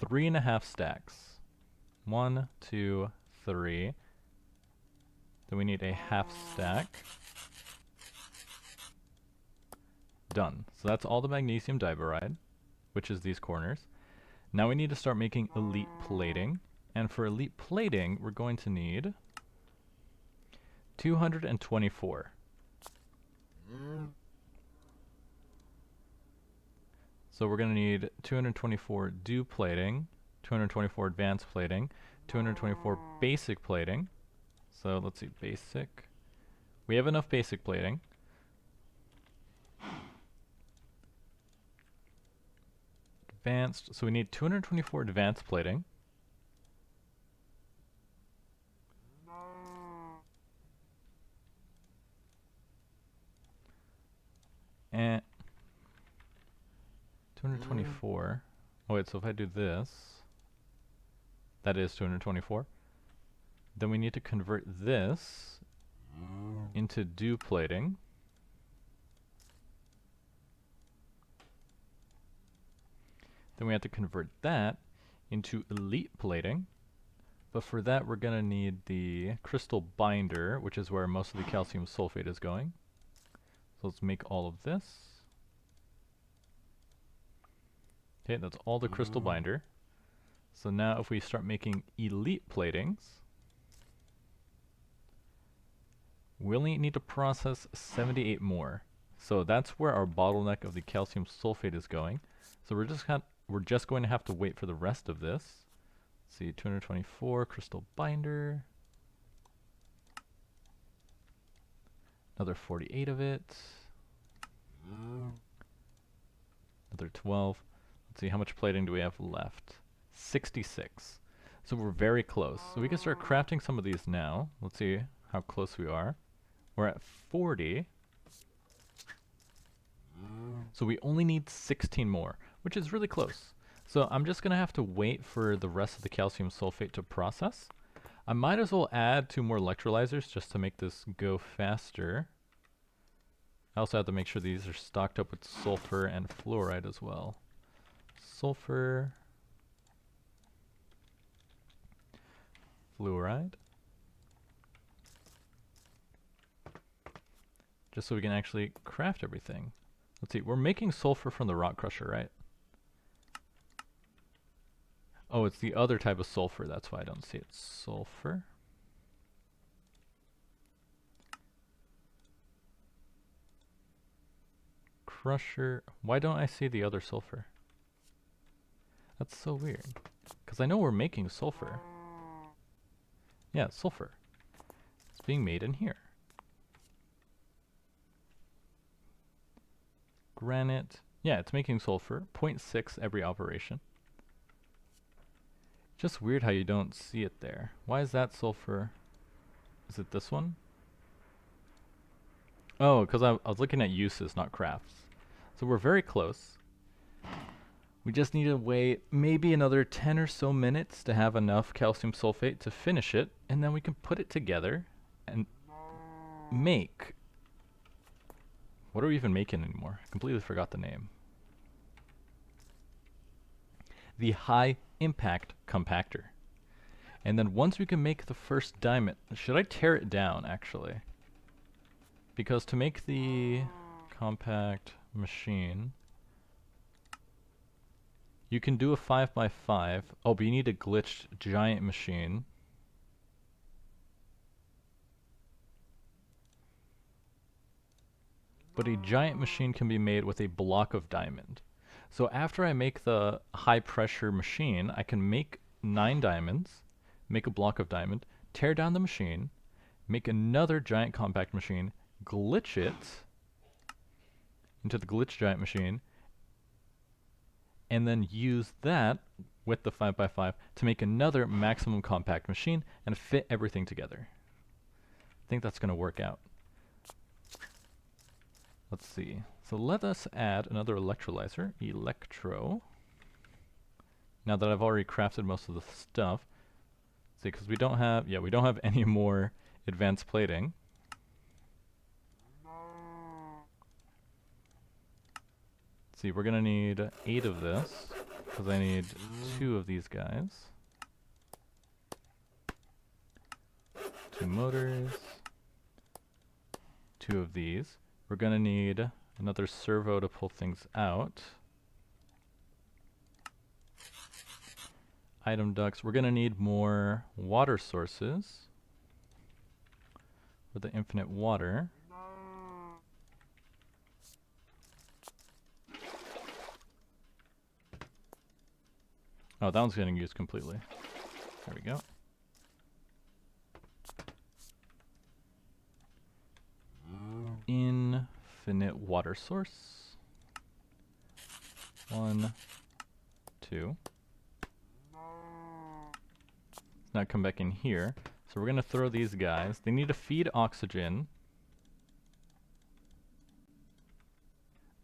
3.5 stacks. 1, 2, 3. Then we need a half stack. Done. So that's all the magnesium diboride, which is these corners. Now we need to start making elite plating. And for elite plating, we're going to need 224. So we're going to need 224 dew plating, 224 advanced plating, 224 basic plating. So let's see, basic. We have enough basic plating. Advanced, so we need 224 advanced plating. And 224. Oh wait, so if I do this, that is 224. Then we need to convert this into dew plating. Then we have to convert that into elite plating. But for that, we're going to need the crystal binder, which is where most of the calcium sulfate is going. So let's make all of this. Okay, that's all the crystal binder. So now if we start making elite platings, We only need to process 78 more. So that's where our bottleneck of the calcium sulfate is going. So we're just going to have to wait for the rest of this. Let's see, 224 crystal binder. Another 48 of it. Another 12. Let's see, how much plating do we have left? 66. So we're very close. So we can start crafting some of these now. Let's see how close we are. We're at 40. So we only need 16 more, which is really close. So I'm just going to have to wait for the rest of the calcium sulfate to process. I might as well add 2 more electrolyzers just to make this go faster. I also have to make sure these are stocked up with sulfur and fluoride as well. Sulfur, fluoride. Just so we can actually craft everything. Let's see, we're making sulfur from the rock crusher, right? Oh, it's the other type of sulfur, that's why I don't see it. Sulfur. Crusher. Why don't I see the other sulfur? That's so weird. Because I know we're making sulfur. Yeah, sulfur. It's being made in here. Granite. Yeah, it's making sulfur. 0.6 every operation. Just weird how you don't see it there. Why is that sulfur? Is it this one? Oh, because I was looking at uses, not crafts. So we're very close. We just need to wait maybe another 10 or so minutes to have enough calcium sulfate to finish it, and then we can put it together and make... What are we even making anymore? I completely forgot the name. The high impact compactor. And then once we can make the first diamond, should I tear it down actually? Because to make the compact machine, you can do a 5x5. Oh, but you need a glitched giant machine. But a giant machine can be made with a block of diamond. So after I make the high pressure machine, I can make 9 diamonds, make a block of diamond, tear down the machine, make another giant compact machine, glitch it into the glitch giant machine, and then use that with the 5x5 to make another maximum compact machine and fit everything together. I think that's going to work out. Let's see. So let us add another electrolyzer, electro. Now that I've already crafted most of the stuff. See, because we don't have any more advanced plating. See, we're gonna need 8 of this, because I need 2 of these guys. 2 motors. 2 of these. We're gonna need another servo to pull things out. Item ducts. We're gonna need more water sources for the infinite water. Oh, that one's getting used completely. There we go. Infinite water source. 1, 2. Now come back in here. So we're gonna throw these guys. They need to feed oxygen.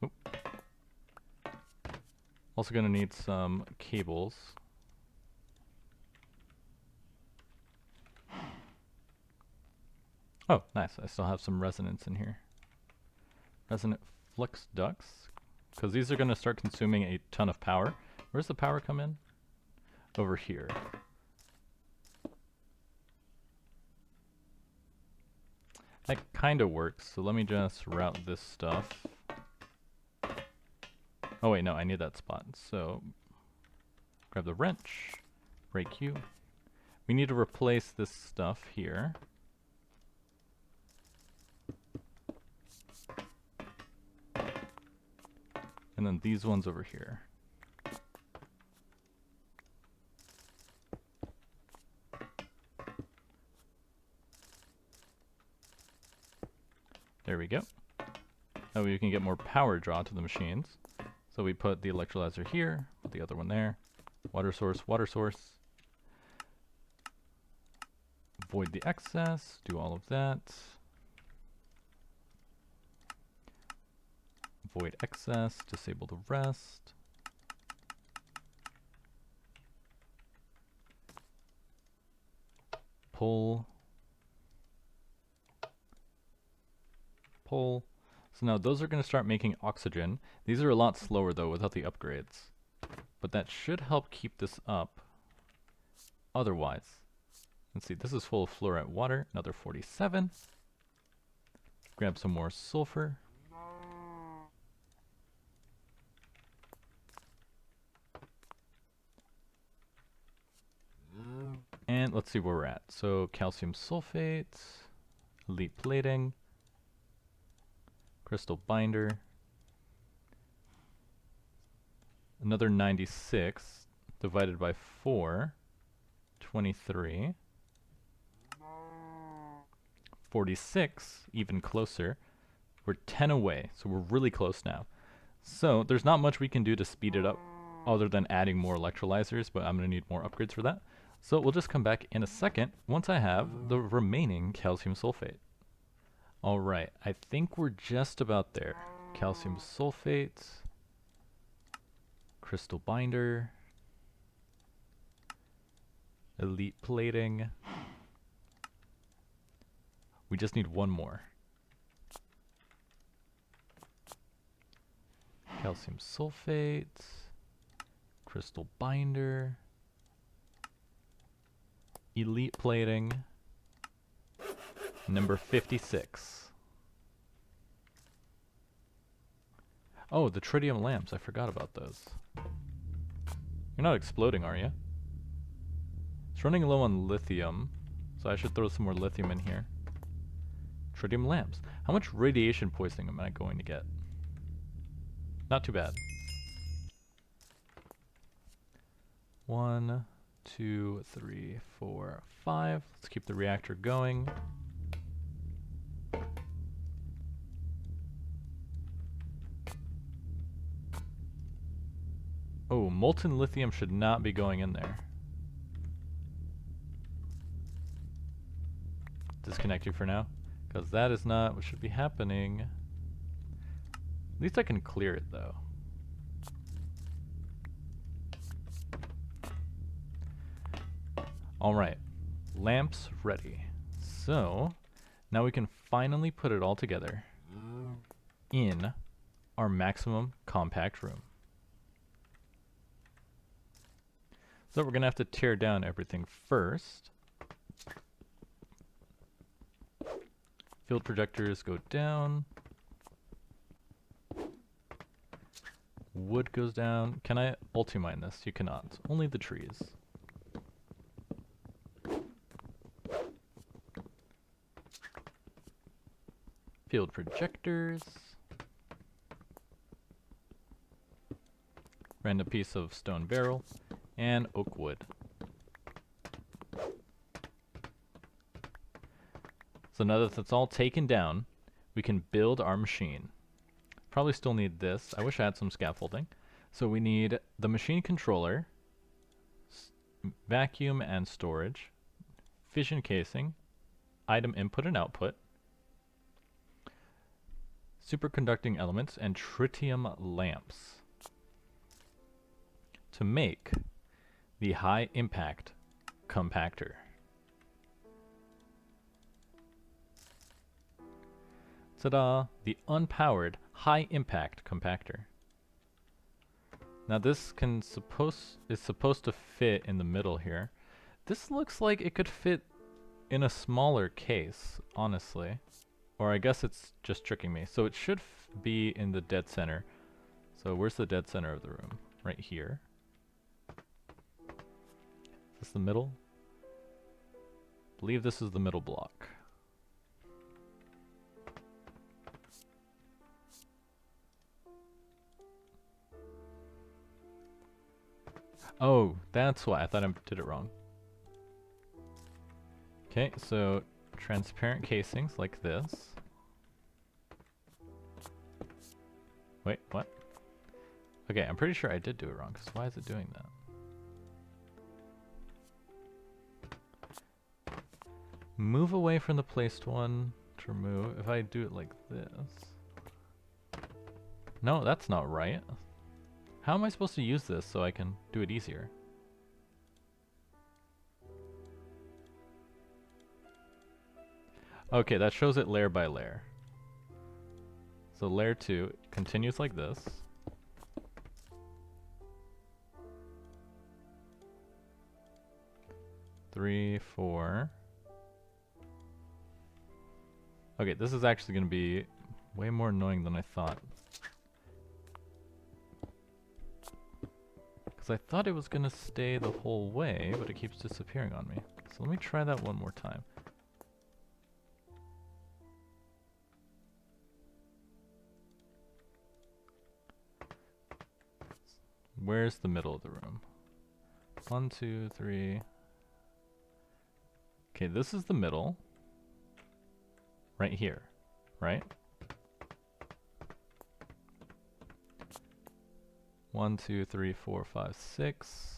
Oop. Also gonna need some cables. Oh, nice. I still have some resonance in here. Resonant flux ducts. Because these are going to start consuming a ton of power. Where's the power come in? Over here. That kind of works. So let me just route this stuff. Oh wait, no, I need that spot. So grab the wrench. Break you. We need to replace this stuff here. And then these ones over here. There we go. That way you can get more power draw to the machines. So we put the electrolyzer here, put the other one there. Water source, water source. Void the excess, do all of that. Void excess, disable the rest. Pull. Pull. So now those are going to start making oxygen. These are a lot slower though without the upgrades. But that should help keep this up. Otherwise, let's see, this is full of fluorite water, another 47. Grab some more sulfur. And let's see where we're at. So calcium sulfate, elite plating, crystal binder, another 96 divided by 4, 23, 46, even closer. We're 10 away, so we're really close now. So there's not much we can do to speed it up other than adding more electrolyzers, but I'm going to need more upgrades for that. So we'll just come back in a second once I have the remaining calcium sulfate. Alright, I think we're just about there. Calcium sulfate, crystal binder, elite plating. We just need one more. Calcium sulfate, crystal binder, elite plating, number 56. Oh, the tritium lamps, I forgot about those. You're not exploding, are you? It's running low on lithium, so I should throw some more lithium in here. Tritium lamps. How much radiation poisoning am I going to get? Not too bad. 1, 2, 3, 4, 5. Let's keep the reactor going. Oh, molten lithium should not be going in there. Disconnect you for now, because that is not what should be happening. At least I can clear it though. Alright, lamps ready. So, now we can finally put it all together in our maximum compact room. So we're going to have to tear down everything first. Field projectors go down. Wood goes down. Can I ultimine this? You cannot. Only the trees. Field projectors. Random piece of stone barrel. And oak wood. So now that that's all taken down, we can build our machine. Probably still need this. I wish I had some scaffolding. So we need the machine controller, vacuum and storage, fission casing, item input and output, superconducting elements, and tritium lamps to make the high impact compactor. Ta-da! The unpowered high impact compactor. Now this is supposed to fit in the middle here. This looks like it could fit in a smaller case, honestly. Or I guess it's just tricking me. So it should be in the dead center. So where's the dead center of the room? Right here. Is this the middle? I believe this is the middle block. Oh, that's why. I thought I did it wrong. Okay, so transparent casings like this. Wait, what? Okay, I'm pretty sure I did do it wrong, because why is it doing that? Move away from the placed one to remove. If I do it like this. No, that's not right. How am I supposed to use this so I can do it easier? Okay, that shows it layer by layer. So layer 2 continues like this. Three, four. Okay, this is actually going to be way more annoying than I thought. Because I thought it was going to stay the whole way, but it keeps disappearing on me. So let me try that one more time. Where's the middle of the room? 1, 2, 3. Okay, this is the middle. Right here, right? 1, 2, 3, 4, 5, 6.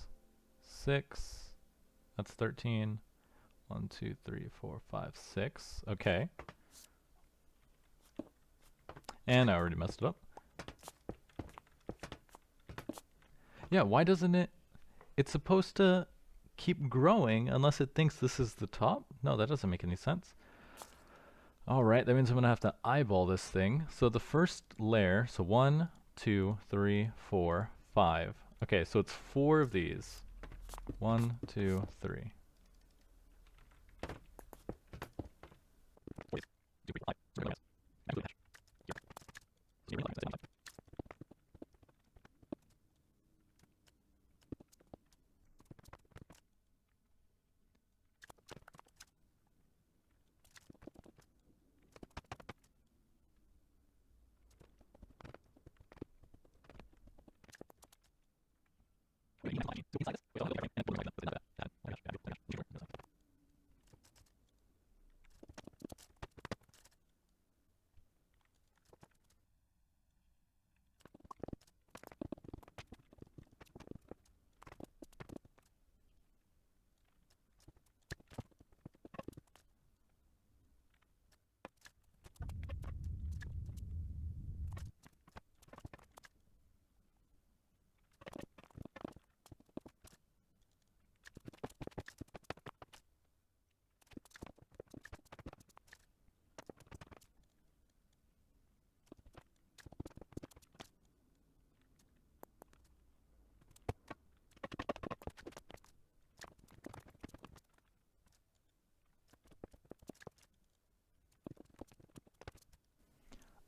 6. That's 13. 1, 2, 3, 4, 5, 6. Okay. And I already messed it up. Yeah, why doesn't it... It's supposed to keep growing unless it thinks this is the top? No, that doesn't make any sense. Alright, that means I'm going to have to eyeball this thing. So the first layer, so 1, 2, 3, 4, 5. Okay, so it's 4 of these. 1, 2, 3.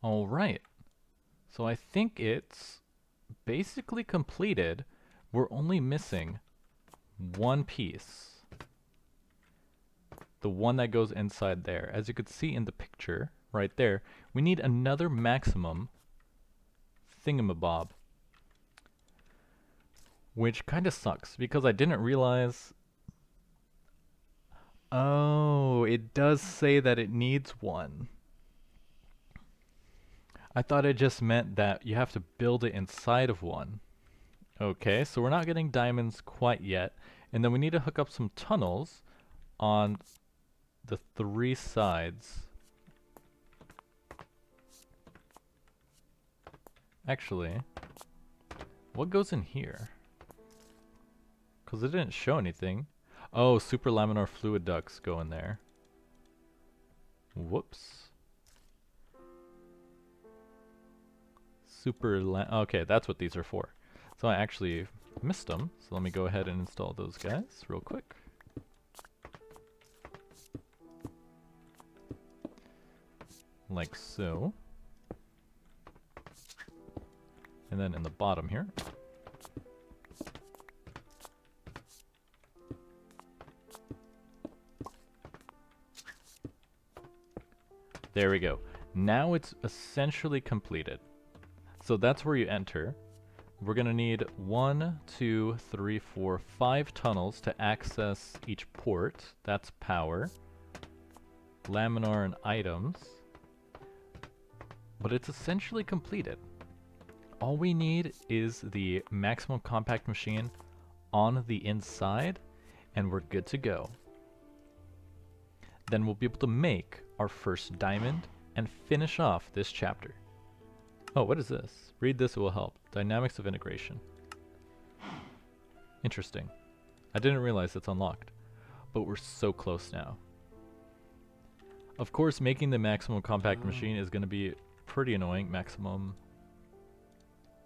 Alright. So I think it's basically completed. We're only missing one piece. The one that goes inside there. As you could see in the picture, right there, we need another maximum thingamabob. Which kind of sucks, because I didn't realize... Oh, it does say that it needs one. I thought it just meant that you have to build it inside of one. Okay, so we're not getting diamonds quite yet. And then we need to hook up some tunnels on the 3 sides. Actually, what goes in here? Because it didn't show anything. Oh, superlaminar fluid ducts go in there. Whoops. Okay, that's what these are for. So I actually missed them. So let me go ahead and install those guys real quick. Like so. And then in the bottom here. There we go. Now it's essentially completed. So that's where you enter. we're going to need 1, 2, 3, 4, 5 tunnels to access each port. That's power. Laminar and items. But it's essentially completed. All we need is the maximum compact machine on the inside, and we're good to go. Then we'll be able to make our first diamond and finish off this chapter. Oh, what is this? Read this, it will help. Dynamics of integration. Interesting. I didn't realize it's unlocked, but we're so close now. Of course, making the maximum compact machine is going to be pretty annoying. Maximum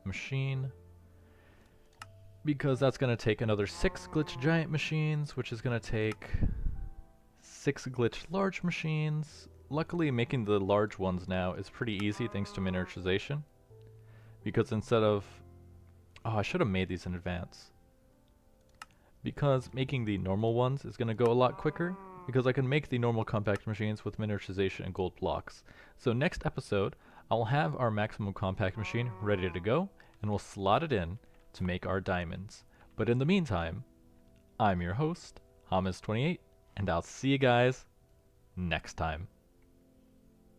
machine. Because that's going to take another 6 glitch giant machines, which is going to take 6 glitch large machines. Luckily, making the large ones now is pretty easy thanks to miniaturization. Because instead of... Oh, I should have made these in advance. Because making the normal ones is going to go a lot quicker. Because I can make the normal compact machines with miniaturization and gold blocks. So next episode, I'll have our maximum compact machine ready to go, and we'll slot it in to make our diamonds. But in the meantime, I'm your host, Hamas28, and I'll see you guys next time.